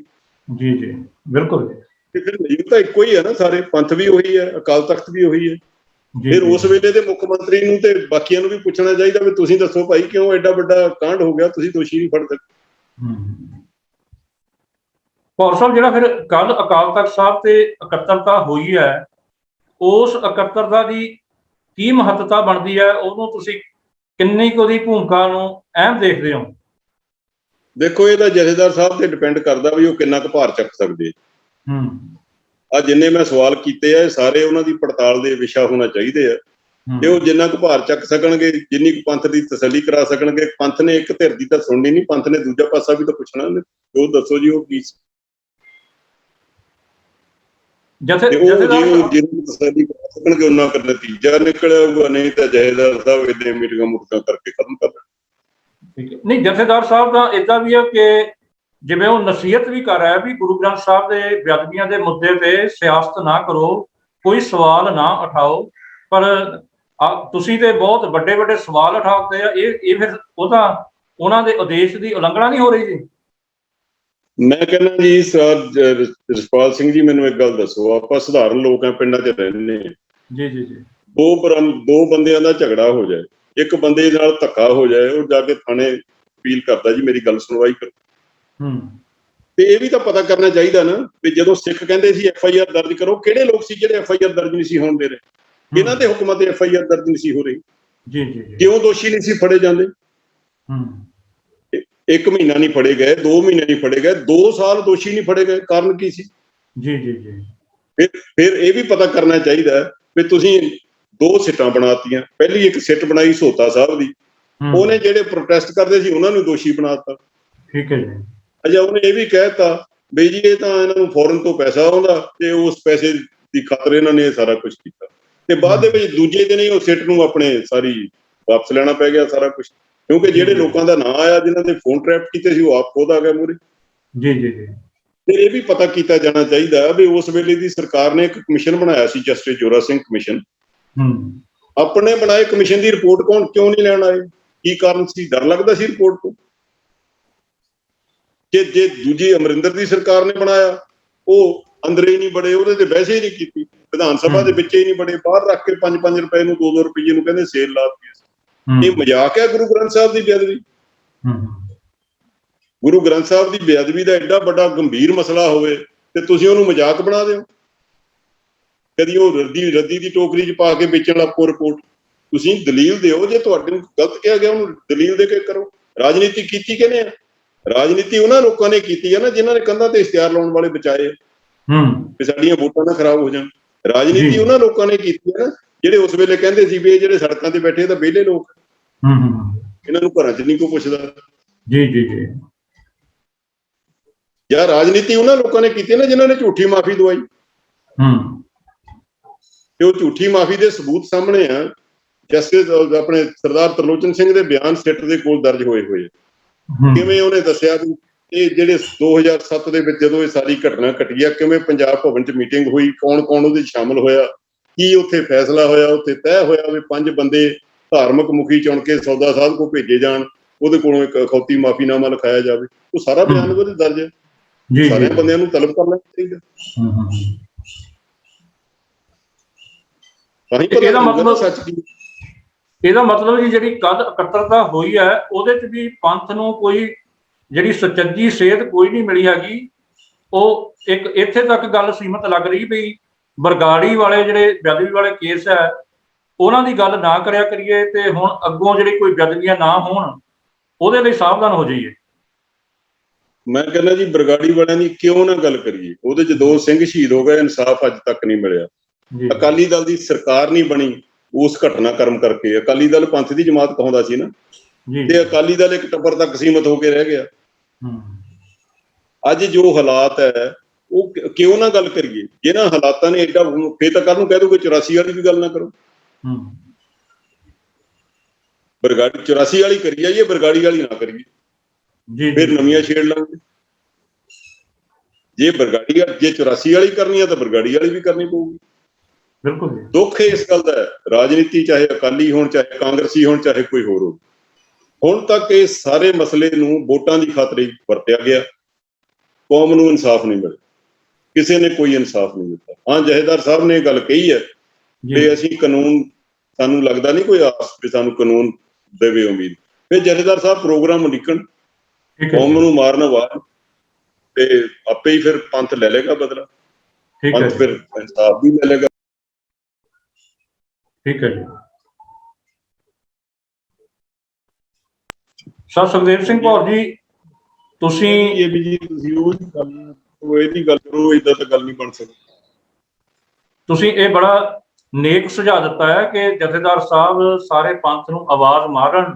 ਜੀ ਜੀ ਬਿਲਕੁਲ। ਤੇ ਫਿਰ ਨਹੀਂ ਤਾਂ ਇੱਕੋ ਹੀ ਹੈ ਨਾ, ਸਾਰੇ ਪੰਥ ਵੀ ਉਹੀ ਹੈ, ਅਕਾਲ ਤਖਤ ਵੀ ਉਹੀ ਹੈ। ਫਿਰ ਉਸ ਵੇਲੇ ਦੇ ਮੁੱਖ ਮੰਤਰੀ ਨੂੰ ਤੇ ਬਾਕੀਆਂ ਨੂੰ ਵੀ ਪੁੱਛਣਾ ਚਾਹੀਦਾ ਵੀ ਤੁਸੀਂ ਦੱਸੋ ਭਾਈ, ਕਿਉਂ ਐਡਾ ਵੱਡਾ ਕਾਂਡ ਹੋ ਗਿਆ, ਤੁਸੀਂ ਦੋਸ਼ੀ ਨਹੀਂ ਫੜ ਸਕਦੇ। ਕੌਰ ਸਾਹਿਬ, ਜਿਹੜਾ ਫਿਰ ਕੱਲ ਅਕਾਲ ਤਖਤ ਸਾਹਿਬ ਤੇ ਇਕੱਤਰਤਾ ਹੋਈ ਹੈ, ਉਸ ਇਕੱਤਰਤਾ ਦੀ ਕੀ ਮਹੱਤਤਾ ਬਣਦੀ ਹੈ? ਉਹਨੂੰ ਤੁਸੀਂ ਕਿੰਨੀ ਕੁ ਉਹਦੀ ਭੂਮਿਕਾ ਨੂੰ ਅਹਿਮ ਦੇਖਦੇ ਹੋ? ਦੇਖੋ, ਇਹਦਾ ਜਥੇਦਾਰ ਸਾਹਿਬ ਤੇ ਡਿਪੈਂਡ ਕਰਦਾ ਵੀ ਉਹ ਕਿੰਨਾ ਕੁ ਭਾਰ ਚੱਕ ਸਕਦੇ। ਆ ਜਿੰਨੇ ਮੈਂ ਸਵਾਲ ਕੀਤੇ ਆ, ਸਾਰੇ ਉਹਨਾਂ ਦੀ ਪੜਤਾਲ ਦੇ ਵਿਸ਼ਾ ਹੋਣਾ ਚਾਹੀਦੇ ਆ। ਤੇ ਉਹ ਜਿੰਨਾ ਕੁ ਭਾਰ ਚੱਕ ਸਕਣਗੇ, ਜਿੰਨੀ ਕੁ ਪੰਥ ਦੀ ਤਸੱਲੀ ਕਰਾ ਸਕਣਗੇ। ਪੰਥ ਨੇ ਇੱਕ ਧਿਰ ਦੀ ਤਾਂ ਸੁਣਨੀ ਨਹੀਂ, ਪੰਥ ਨੇ ਦੂਜਾ ਪਾਸਾ ਵੀ ਤਾਂ ਪੁੱਛਣਾ। ਉਹ ਦੱਸੋ ਜੀ, ਉਹ ਕੀ ਤਸੱਲੀ ਕਰਾ ਸਕਣਗੇ, ਉਹਨਾਂ ਦਾ ਨਤੀਜਾ ਨਿਕਲਿਆ। ਨਹੀਂ ਤਾਂ ਜਥੇਦਾਰ ਸਾਹਿਬ ਏਦਾਂ ਮੀਟਿੰਗਾਂ ਮੁਟਕਾਂ ਕਰਕੇ ਖਤਮ ਕਰ ਦੇਣ। ਨਹੀਂ, ਜਥੇਦਾਰ ਸਾਹਿਬ ਦਾ ਏਦਾਂ ਵੀ ਹੈ ਕਿ ਜਿਵੇਂ ਉਹ ਨਸੀਹਤ ਵੀ ਕਰ ਰਿਹਾ ਵੀ ਗੁਰੂ ਗ੍ਰੰਥ ਸਾਹਿਬ ਦੇ ਬੇਅਦਬੀਆਂ ਦੇ ਮੁੱਦੇ ਤੇ ਸਿਆਸਤ ਨਾ ਕਰੋ, ਕੋਈ ਸਵਾਲ ਨਾ ਉਠਾਓ। ਪਰ ਤੁਸੀਂ ਤੇ ਬਹੁਤ ਵੱਡੇ ਵੱਡੇ ਸਵਾਲ ਉਠਾਉਂਦੇ ਆ। ਇਹ ਫਿਰ ਉਹਦਾ ਉਹਨਾਂ ਦੇ ਉਦੇਸ਼ ਦੀ ਉਲੰਘਣਾ ਨਹੀਂ ਹੋ ਰਹੀ ਜੀ? ਮੈਂ ਕਹਿੰਦਾ ਜੀ, ਰਸਪਾਲ ਸਿੰਘ ਜੀ, ਮੈਨੂੰ ਇੱਕ ਗੱਲ ਦੱਸੋ, ਆਪਾਂ ਸਧਾਰਨ ਲੋਕ ਆ, ਪਿੰਡਾਂ 'ਚ ਰਹਿੰਦੇ ਆ ਜੀ ਜੀ ਜੀ। ਦੋ ਬੰਦਿਆਂ ਦਾ ਝਗੜਾ ਹੋ ਜਾਏ, ਇੱਕ ਬੰਦੇ ਨਾਲ ਧੱਕਾ ਹੋ ਜਾਏ, ਉਹ ਜਾ ਕੇ ਥਾਣੇ ਅਪੀਲ ਕਰਦਾ ਜੀ ਮੇਰੀ ਗੱਲ ਸੁਣਵਾਈ ਕਰੋ। ਤੇ ਇਹ ਵੀ ਤਾਂ ਪਤਾ ਕਰਨਾ ਚਾਹੀਦਾ ਨਾ ਵੀ ਜਦੋਂ ਸਿੱਖ ਕਹਿੰਦੇ ਸੀ FIR ਦਰਜ ਕਰੋ, ਕਿਹੜੇ ਲੋਕ ਸੀ ਜਿਹੜੇ FIR ਦਰਜ ਨਹੀਂ ਸੀ ਹੋਣ ਦੇ ਰਹੇ? ਇਹਨਾਂ ਦੇ ਹੁਕਮਾਂ ਤੇ FIR ਦਰਜ ਨਹੀਂ ਸੀ ਹੋ ਰਹੀ। ਜੀ ਜੀ ਜੀ। ਕਿਉਂ ਦੋਸ਼ੀ ਨਹੀਂ ਸੀ ਫੜੇ ਜਾਂਦੇ? 1 ਮਹੀਨਾ ਨਹੀਂ ਫੜੇ ਗਏ, 2 ਮਹੀਨੇ ਨਹੀਂ ਫੜੇ ਗਏ, 2 ਸਾਲ ਦੋਸ਼ੀ ਨਹੀਂ ਫੜੇ ਗਏ, ਕਾਰਨ ਕੀ ਸੀ? ਜੀ ਜੀ ਜੀ। ਫਿਰ ਇਹ ਵੀ ਪਤਾ ਕਰਨਾ ਚਾਹੀਦਾ ਵੀ ਤੁਸੀਂ 2 ਸਿੱਟਾਂ ਬਣਾਤੀਆਂ। ਪਹਿਲੀ ਇੱਕ ਸਿੱਟ ਬਣਾਈ ਸੋਤਾ ਸਾਹਿਬ ਦੀ, ਉਹਨੇ ਜਿਹੜੇ ਪ੍ਰੋਟੈਸਟ ਕਰਦੇ ਸੀ ਉਹਨਾਂ ਨੂੰ ਦੋਸ਼ੀ ਬਣਾਤਾ। ਠੀਕ ਹੈ ਜੀ। ਅੱਛਾ, ਉਹਨੇ ਇਹ ਵੀ ਕਹਿਤਾ ਬਈ ਜੀ ਇਹ ਤਾਂ ਇਹਨਾਂ ਨੂੰ ਫੋਰਨ ਤੋਂ ਪੈਸਾ ਆਉਂਦਾ ਤੇ ਉਸ ਪੈਸੇ ਦੀ ਖਾਤਰ ਇਹਨਾਂ ਨੇ ਇਹ ਸਾਰਾ ਕੁਝ ਕੀਤਾ। ਤੇ ਬਾਅਦ ਦੇ ਵਿੱਚ ਦੂਜੇ ਦਿਨ ਹੀ ਉਹ ਸਿੱਟ ਨੂੰ ਆਪਣੇ ਸਾਰੀ ਵਾਪਸ ਲੈਣਾ ਪੈ ਗਿਆ ਸਾਰਾ ਕੁਝ, ਕਿਉਂਕਿ ਜਿਹੜੇ ਲੋਕਾਂ ਦਾ ਨਾਂ ਆਇਆ, ਜਿਨ੍ਹਾਂ ਦੇ ਫੋਨ ਟ੍ਰੈਪ ਕੀਤੇ ਸੀ, ਉਹ ਆਪ ਖੁਦ ਆ ਗਿਆ ਮੂਹਰੇ। ਜੀ ਜੀ ਜੀ। ਤੇ ਇਹ ਵੀ ਪਤਾ ਕੀਤਾ ਜਾਣਾ ਚਾਹੀਦਾ ਵੀ ਉਸ ਵੇਲੇ ਦੀ ਸਰਕਾਰ ਨੇ ਇੱਕ ਕਮਿਸ਼ਨ ਬਣਾਇਆ ਸੀ, ਜਸਟਿਸ ਜੋਰਾ ਸਿੰਘ ਕਮਿਸ਼ਨ। ਆਪਣੇ ਬਣਾਏ ਕਮਿਸ਼ਨ ਦੀ ਰਿਪੋਰਟ ਕਿਉਂ ਨਹੀਂ ਲੈਣ ਆਏ? ਕੀ ਕਾਰਨ ਸੀ? ਡਰ ਲੱਗਦਾ ਸੀ ਰਿਪੋਰਟ ਤੋਂ? ਜੇ ਦੂਜੀ ਅਮਰਿੰਦਰ ਦੀ ਸਰਕਾਰ ਨੇ ਬਣਾਇਆ, ਉਹ ਅੰਦਰੇ ਹੀ ਨਹੀਂ ਬੜੇ, ਉਹਦੇ ਤੇ ਵੈਸੇ ਹੀ ਨਹੀਂ ਕੀਤੀ, ਵਿਧਾਨ ਸਭਾ ਦੇ ਵਿੱਚ ਹੀ ਨਹੀਂ ਬੜੇ, ਬਾਹਰ ਰੱਖ ਕੇ 5-5 ਰੁਪਏ ਨੂੰ 2-2 ਰੁਪਏ ਨੂੰ ਕਹਿੰਦੇ ਸੇਲ ਲਾਤੀ। ਇਹ ਮਜ਼ਾਕ ਹੈ ਗੁਰੂ ਗ੍ਰੰਥ ਸਾਹਿਬ ਦੀ ਬੇਅਦਬੀ? ਗੁਰੂ ਗ੍ਰੰਥ ਸਾਹਿਬ ਦੀ ਬੇਅਦਬੀ ਦਾ ਐਡਾ ਵੱਡਾ ਗੰਭੀਰ ਮਸਲਾ ਹੋਵੇ ਤੇ ਤੁਸੀਂ ਉਹਨੂੰ ਮਜ਼ਾਕ ਬਣਾ ਦਿਓ। ਕਦੀ ਉਹ ਰੱਦੀ ਦੀ ਟੋਕਰੀ 'ਚ ਪਾ ਕੇ ਵੇਚਣ ਲੱਪੋ ਰਿਪੋਰਟ। ਤੁਸੀਂ ਦਲੀਲ ਦਿਓ, ਜੇ ਤੁਹਾਡੇ ਨੂੰ ਗਲਤ ਕਿਹਾ ਗਿਆ ਉਹਨੂੰ ਦਲੀਲ ਦੇ ਕੇ ਕਰੋ। ਰਾਜਨੀਤੀ ਕੀਤੀ ਕਿਹਨੇ ਆ? ਰਾਜਨੀਤੀ ਉਹਨਾਂ ਲੋਕਾਂ ਨੇ ਕੀਤੀ ਹੈ ਨਾ ਜਿਨ੍ਹਾਂ ਨੇ ਕੰਧਾਂ ਤੇ ਇਸ਼ਤਿਹਾਰ ਲਾਉਣ ਵਾਲੇ ਬਚਾਏ ਵੀ ਸਾਡੀਆਂ ਵੋਟਾਂ ਨਾ ਖਰਾਬ ਹੋ ਜਾਣ। ਰਾਜਨੀਤੀ ਉਹਨਾਂ ਲੋਕਾਂ ਨੇ ਕੀਤੀ ਹੈ ਨਾ ਜਿਹੜੇ ਉਸ ਵੇਲੇ ਕਹਿੰਦੇ ਸੀ ਵੀ ਇਹ ਜਿਹੜੇ ਸੜਕਾਂ ਤੇ ਬੈਠੇ ਤਾਂ ਵਿਹਲੇ ਲੋਕ, ਇਹਨਾਂ ਨੂੰ ਘਰਾਂ 'ਚ ਨਹੀਂ ਕੋਈ ਪੁੱਛਦਾ। ਜੀ ਜੀ ਜੀ। ਜਾਂ ਰਾਜਨੀਤੀ ਉਹਨਾਂ ਲੋਕਾਂ ਨੇ ਕੀਤੀ ਨਾ ਜਿਨ੍ਹਾਂ ਨੇ ਝੂਠੀ ਮਾਫੀ ਦਵਾਈ, ਤੇ ਉਹ ਝੂਠੀ ਮਾਫੀ ਦੇ ਸਬੂਤ ਸਾਹਮਣੇ ਆ। ਜਸਟਿਸ ਆਪਣੇ ਸਰਦਾਰ ਤਰਲੋਚਨ ਸਿੰਘ ਦੇ ਬਿਆਨ ਸਿੱਟ ਦੇ ਕੋਲ ਦਰਜ ਹੋਏ ਹੋਏ। ਕਿਵੇਂ ਉਹਨੇ ਦੱਸਿਆ ਵੀ ਇਹ ਜਿਹੜੇ 2007 ਦੇ ਵਿੱਚ ਜਦੋਂ ਇਹ ਸਾਰੀ ਘਟਨਾ ਘਟੀ ਆ, ਕਿਵੇਂ ਪੰਜਾਬ ਭਵਨ 'ਚ ਮੀਟਿੰਗ ਹੋਈ, ਕੌਣ ਕੌਣ ਉਹਦੇ ਸ਼ਾਮਲ ਹੋਇਆ, ਕੀ ਉੱਥੇ ਫੈਸਲਾ ਹੋਇਆ, ਉੱਥੇ ਤੈਅ ਹੋਇਆ ਵੀ 5 ਬੰਦੇ ਧਾਰਮਿਕ ਮੁਖੀ ਚੁਣ ਕੇ ਸੌਦਾ ਸਾਹਿਬ ਕੋਲ ਭੇਜੇ ਜਾਣ, ਉਹਦੇ ਕੋਲੋਂ ਇੱਕ ਅਖੌਤੀ ਮਾਫੀਨਾਮਾ ਲਿਖਾਇਆ ਜਾਵੇ। ਉਹ ਸਾਰਾ ਬਿਆਨ ਉਹਦੇ ਦਰਜ ਹੈ। ਸਾਰਿਆਂ ਬੰਦਿਆਂ ਨੂੰ ਤਲਬ ਕਰ ਲੈਣਾ ਚਾਹੀਦਾ। ਇਹਦਾ ਮਤਲਬ ਜੀ ਜਿਹੜੀ ਕੱਲ ਇਕੱਤਰਤਾ ਹੋਈ ਹੈ ਉਹਦੇ 'ਚ ਵੀ ਪੰਥ ਨੂੰ ਕੋਈ ਜਿਹੜੀ ਸੁਚੱਜੀ ਸੇਧ ਕੋਈ ਨਹੀਂ ਮਿਲੀ ਹੈਗੀ। ਉਹ ਇੱਕ ਇੱਥੇ ਤੱਕ ਗੱਲ ਸੀਮਤ ਲੱਗ ਰਹੀ ਵੀ ਬਰਗਾੜੀ ਵਾਲੇ ਜਿਹੜੇ ਬੇਅਦਬੀ ਵਾਲੇ ਕੇਸ ਹੈ ਉਹਨਾਂ ਦੀ ਗੱਲ ਨਾ ਕਰਿਆ ਕਰੀਏ ਤੇ ਹੁਣ ਅੱਗੋਂ ਜਿਹੜੀ ਕੋਈ ਬੇਅਦਬੀਆਂ ਨਾ ਹੋਣ ਉਹਦੇ ਲਈ ਸਾਵਧਾਨ ਹੋ ਜਾਈਏ। ਮੈਂ ਕਹਿੰਦਾ ਜੀ ਬਰਗਾੜੀ ਵਾਲਿਆਂ ਦੀ ਕਿਉਂ ਨਾ ਗੱਲ ਕਰੀਏ, ਉਹਦੇ ਚ 2 ਸਿੰਘ ਸ਼ਹੀਦ ਹੋ ਗਏ, ਇਨਸਾਫ ਅੱਜ ਤੱਕ ਨਹੀਂ ਮਿਲਿਆ। ਅਕਾਲੀ ਦਲ ਦੀ ਸਰਕਾਰ ਨਹੀਂ ਬਣੀ ਉਸ ਘਟਨਾਕ੍ਰਮ ਕਰਕੇ। ਅਕਾਲੀ ਦਲ ਪੰਥ ਦੀ ਜਮਾਤ ਕਹਾਉਂਦਾ ਸੀ ਨਾ, ਤੇ ਅਕਾਲੀ ਦਲ ਇੱਕ ਟੱਬਰ ਤੱਕ ਸੀਮਤ ਹੋ ਕੇ ਰਹਿ ਗਿਆ। ਅੱਜ ਜੋ ਹਾਲਾਤ ਹੈ ਉਹ ਕਿਉਂ ਨਾ ਗੱਲ ਕਰੀਏ, ਜਿਹਨਾਂ ਹਾਲਾਤਾਂ ਨੇ ਏਡਾ, ਫੇਰ ਤਾਂ ਕੱਲ ਨੂੰ ਕਹਿ ਦੂਗੇ 84 ਵਾਲੀ ਵੀ ਗੱਲ ਨਾ ਕਰੋ। ਬਰਗਾੜੀ 84 ਵਾਲੀ ਕਰੀ ਜਾਈਏ, ਬਰਗਾੜੀ ਵਾਲੀ ਨਾ ਕਰੀਏ, ਫਿਰ ਨਵੀਆਂ ਛੇੜ ਲਾਂਗੇ। ਜੇ 84 ਵਾਲੀ ਕਰਨੀ ਆ ਤਾਂ ਬਰਗਾੜੀ ਵਾਲੀ ਵੀ ਕਰਨੀ ਪਊਗੀ। ਬਿਲਕੁਲ ਦੁੱਖ ਇਸ ਗੱਲ ਦਾ ਹੈ, ਰਾਜਨੀਤੀ ਚਾਹੇ ਅਕਾਲੀ ਹੋਣ, ਚਾਹੇ ਕਾਂਗਰਸੀ ਹੋਣ, ਚਾਹੇ ਕੋਈ ਹੋਰ ਹੋ, ਹੁਣ ਤੱਕ ਇਹ ਸਾਰੇ ਮਸਲੇ ਨੂੰ ਵੋਟਾਂ ਦੀ ਖਾਤਰ ਹੀ ਵਰਤਿਆ ਗਿਆ। ਕੌਮ ਨੂੰ ਇਨਸਾਫ ਨਹੀਂ ਮਿਲਿਆ, ਕਿਸੇ ਨੇ ਕੋਈ ਇਨਸਾਫ ਨਹੀਂ ਦਿੱਤਾ। ਹਾਂ, ਜਥੇਦਾਰ ਸਾਹਿਬ ਨੇ ਇਹ ਗੱਲ ਕਹੀ ਹੈ ਵੀ ਅਸੀਂ ਕਾਨੂੰਨ, ਸਾਨੂੰ ਲੱਗਦਾ ਨਹੀਂ ਕੋਈ ਆਸ ਵੀ ਸਾਨੂੰ ਕਾਨੂੰਨ ਦੇਵੇ ਉਮੀਦ। ਫਿਰ ਜਥੇਦਾਰ ਸਾਹਿਬ ਪ੍ਰੋਗਰਾਮ ਲਿਖਣ, ਕੌਮ ਨੂੰ ਮਾਰਨ ਵਾਰ, ਤੇ ਆਪੇ ਹੀ ਫਿਰ ਪੰਥ ਲੈ ਲੇਗਾ ਬਦਲਾ, ਪੰਥ ਫਿਰ ਇਨਸਾਫ ਵੀ ਮਿਲੇਗਾ। ਠੀਕ ਹੈ ਜੀ। ਸਰ ਸੁਖਦੇਵ ਸਿੰਘ ਭੌਰ ਜੀ, ਤੁਸੀਂ ਇਹ ਵੀ ਜੀ ਤੁਸੀਂ ਉਹ ਇਹਦੀ ਗੱਲ ਕਰੋ, ਏਦਾਂ ਤਾਂ ਗੱਲ ਨਹੀਂ ਬਣ ਸਕਦੀ। ਤੁਸੀਂ ਇਹ ਬੜਾ ਨੇਕ ਸੁਝਾਅ ਦਿੱਤਾ ਹੈ ਕਿ ਜਥੇਦਾਰ ਸਾਹਿਬ ਸਾਰੇ ਪੰਥ ਨੂੰ ਆਵਾਜ਼ ਮਾਰਨ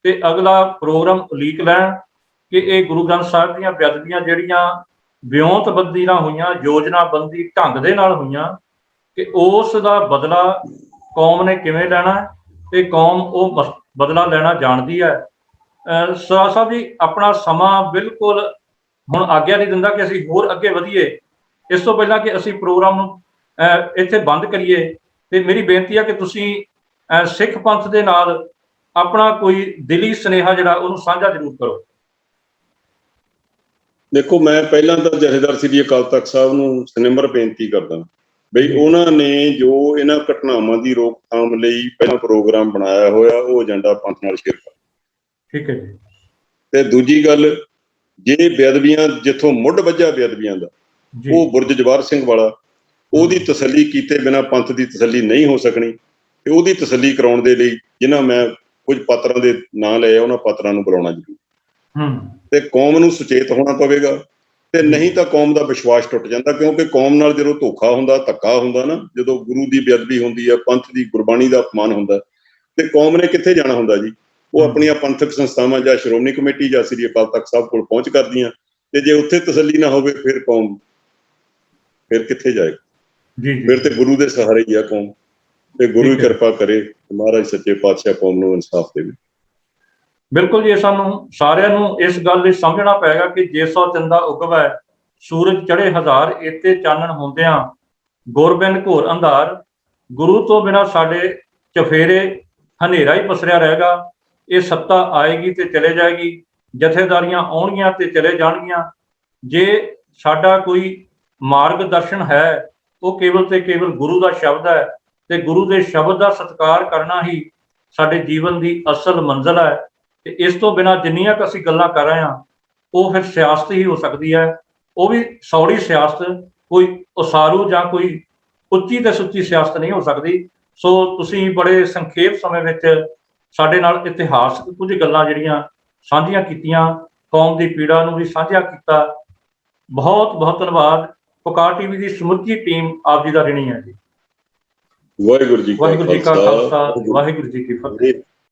ਤੇ ਅਗਲਾ ਪ੍ਰੋਗਰਾਮ ਉਲੀਕ ਲੈਣ ਕਿ ਇਹ ਗੁਰੂ ਗ੍ਰੰਥ ਸਾਹਿਬ ਦੀਆਂ ਬੇਅਦਬੀਆਂ ਜਿਹੜੀਆਂ ਵਿਉਂਤਬੰਦੀ ਨਾਲ ਹੋਈਆਂ, ਯੋਜਨਾਬੰਦੀ ਢੰਗ ਦੇ ਨਾਲ ਹੋਈਆਂ, ਕਿ ਉਸ ਦਾ ਬਦਲਾ ਕੌਮ ਨੇ ਕਿਵੇਂ ਲੈਣਾ ਤੇ ਕੌਮ ਉਹ ਬਦਲਾ ਲੈਣਾ ਜਾਣਦੀ ਹੈ। ਸਰਦਾਰ ਸਾਹਿਬ ਜੀ, ਆਪਣਾ ਸਮਾਂ ਬਿਲਕੁਲ ਹੁਣ ਆਗਿਆ ਨਹੀਂ ਦਿੰਦਾ ਕਿ ਅਸੀਂ ਹੋਰ ਅੱਗੇ ਵਧੀਏ। ਇਸ ਤੋਂ ਪਹਿਲਾਂ ਕਿ ਅਸੀਂ ਪ੍ਰੋਗਰਾਮ ਨੂੰ ਇੱਥੇ ਬੰਦ ਕਰੀਏ, ਤੇ ਮੇਰੀ ਬੇਨਤੀ ਹੈ ਕਿ ਤੁਸੀਂ ਸਿੱਖ ਪੰਥ ਦੇ ਨਾਲ ਆਪਣਾ ਕੋਈ ਦਿਲੀ ਸੁਨੇਹਾ ਜਿਹੜਾ ਉਹਨੂੰ ਸਾਂਝਾ ਜ਼ਰੂਰ ਕਰੋ। ਦੇਖੋ, ਮੈਂ ਪਹਿਲਾਂ ਤਾਂ ਜਥੇਦਾਰ ਸ੍ਰੀ ਅਕਾਲ ਤਖਤ ਸਾਹਿਬ ਨੂੰ ਸਨਿਮਰ ਬੇਨਤੀ ਕਰਦਾ ਬਈ ਉਹਨਾਂ ਨੇ ਜੋ ਇਹਨਾਂ ਘਟਨਾਵਾਂ ਦੀ ਰੋਕਥਾਮ ਲਈ ਪਹਿਲਾਂ ਪ੍ਰੋਗਰਾਮ ਬਣਾਇਆ ਹੋਇਆ, ਉਹ ਏਜੰਡਾ ਪੰਥ ਨਾਲ ਸ਼ੇਅਰ ਕਰ। ਠੀਕ ਹੈ ਜੀ। ਤੇ ਦੂਜੀ ਗੱਲ, ਜੇ ਬੇਅਦਬੀਆਂ ਜਿੱਥੋਂ ਮੁੱਢ ਵੱਜਾ ਬੇਅਦਬੀਆਂ ਦਾ, ਉਹ ਬੁਰਜ ਜਵਾਹਰ ਸਿੰਘ ਵਾਲਾ, ਉਹਦੀ ਤਸੱਲੀ ਕੀਤੇ ਬਿਨਾਂ ਪੰਥ ਦੀ ਤਸੱਲੀ ਨਹੀਂ ਹੋ ਸਕਣੀ। ਤੇ ਉਹਦੀ ਤਸੱਲੀ ਕਰਾਉਣ ਦੇ ਲਈ ਜਿਨ੍ਹਾਂ ਮੈਂ ਕੁਝ ਪਾਤਰਾਂ ਦੇ ਨਾਂ ਲਏ, ਉਹਨਾਂ ਪਾਤਰਾਂ ਨੂੰ ਬੁਲਾਉਣਾ ਜ਼ਰੂਰੀ, ਤੇ ਕੌਮ ਨੂੰ ਸੁਚੇਤ ਹੋਣਾ ਪਵੇਗਾ। ਤੇ ਨਹੀਂ ਤਾਂ ਕੌਮ ਦਾ ਵਿਸ਼ਵਾਸ ਟੁੱਟ ਜਾਂਦਾ, ਕਿਉਂਕਿ ਕੌਮ ਨਾਲ ਜਦੋਂ ਧੋਖਾ ਹੁੰਦਾ, ਧੱਕਾ ਹੁੰਦਾ ਨਾ, ਜਦੋਂ ਗੁਰੂ ਦੀ ਬੇਅਦਬੀ ਹੁੰਦੀ ਹੈ, ਪੰਥ ਦੀ ਗੁਰਬਾਣੀ ਦਾ ਅਪਮਾਨ ਹੁੰਦਾ, ਤੇ ਕੌਮ ਨੇ ਕਿੱਥੇ ਜਾਣਾ ਹੁੰਦਾ ਜੀ? ਉਹ ਆਪਣੀਆਂ ਪੰਥਕ ਸੰਸਥਾਵਾਂ ਜਾਂ ਸ਼੍ਰੋਮਣੀ ਕਮੇਟੀ ਜਾਂ ਸ੍ਰੀ ਅਕਾਲ ਤਖਤ ਸਾਹਿਬ ਕੋਲ ਪਹੁੰਚ ਕਰਦੀਆਂ। ਤੇ ਜੇ ਉੱਥੇ ਤਸੱਲੀ ਨਾ ਹੋਵੇ, ਫਿਰ ਕੌਮ ਫਿਰ ਕਿੱਥੇ ਜਾਏਗੀ? ਫਿਰ ਤੇ ਗੁਰੂ ਦੇ ਸਹਾਰੇ ਹੀ ਆ ਕੌਮ, ਤੇ ਗੁਰੂ ਹੀ ਕਿਰਪਾ ਕਰੇ, ਮਹਾਰਾਜ ਸੱਚੇ ਪਾਤਸ਼ਾਹ ਕੌਮ ਨੂੰ ਇਨਸਾਫ ਦੇਵੇ। ਬਿਲਕੁਲ ਜੀ, ਸਾਨੂੰ ਸਾਰਿਆਂ ਨੂੰ ਇਸ ਗੱਲ ਲਈ ਸਮਝਣਾ ਪਏਗਾ ਕਿ ਜੇ ਸੋ ਚੰਦਾ ਉਗਵੈ ਸੂਰਜ ਚੜੇ ਹਜ਼ਾਰ, ਇੱਥੇ ਚਾਨਣ ਹੁੰਦਿਆਂ ਗੁਰਬਿਨ ਘੋਰ ਅੰਧਾਰ। ਗੁਰੂ ਤੋਂ ਬਿਨਾਂ ਸਾਡੇ ਚਫੇਰੇ ਹਨੇਰਾ ਹੀ ਪਸਰਿਆ ਰਹੇਗਾ। ਇਹ ਸੱਤਾ ਆਏਗੀ ਤੇ ਚਲੇ ਜਾਏਗੀ, ਜਥੇਦਾਰੀਆਂ ਆਉਣਗੀਆਂ ਤੇ ਚਲੇ ਜਾਣਗੀਆਂ। ਜੇ ਸਾਡਾ ਕੋਈ ਮਾਰਗ ਦਰਸ਼ਨ ਹੈ, ਉਹ ਕੇਵਲ ਤੇ ਕੇਵਲ ਗੁਰੂ ਦਾ ਸ਼ਬਦ ਹੈ, ਤੇ ਗੁਰੂ ਦੇ ਸ਼ਬਦ ਦਾ ਸਤਿਕਾਰ ਕਰਨਾ ਹੀ ਸਾਡੇ ਜੀਵਨ ਦੀ ਅਸਲ ਮੰਜ਼ਿਲ ਹੈ। ਤੇ ਇਸ ਤੋਂ ਬਿਨਾਂ ਜਿੰਨੀਆਂ ਕੁ ਅਸੀਂ ਗੱਲਾਂ ਕਰ ਰਹੇ ਹਾਂ, ਉਹ ਫਿਰ ਸਿਆਸਤ ਹੀ ਹੋ ਸਕਦੀ ਹੈ। ਉਹ ਵੀ ਸੌੜੀ ਸਿਆਸਤ, ਕੋਈ ਉਸਾਰੂ ਜਾਂ ਕੋਈ ਉੱਚੀ ਤੇ ਸੁੱਚੀ ਸਿਆਸਤ ਨਹੀਂ ਹੋ ਸਕਦੀ। ਸੋ ਤੁਸੀਂ ਬੜੇ ਸੰਖੇਪ ਸਮੇਂ ਵਿੱਚ ਸਾਡੇ ਨਾਲ ਇਤਿਹਾਸਕ ਕੁਝ ਗੱਲਾਂ ਜਿਹੜੀਆਂ ਸਾਂਝੀਆਂ ਕੀਤੀਆਂ, ਕੌਮ ਦੀ ਪੀੜਾ ਨੂੰ ਵੀ ਸਾਂਝਾ ਕੀਤਾ। ਬਹੁਤ ਬਹੁਤ ਧੰਨਵਾਦ। ਪੁਕਾਰ ਟੀਵੀ ਦੀ ਸਮੁੱਚੀ ਟੀਮ ਆਪ ਜੀ ਦਾ ਰਿਣੀ ਹੈ ਜੀ। ਵਾਹਿਗੁਰੂ ਜੀ ਕਾ ਖਾਲਸਾ, ਵਾਹਿਗੁਰੂ ਜੀ ਕੀ ਫਤਿਹ।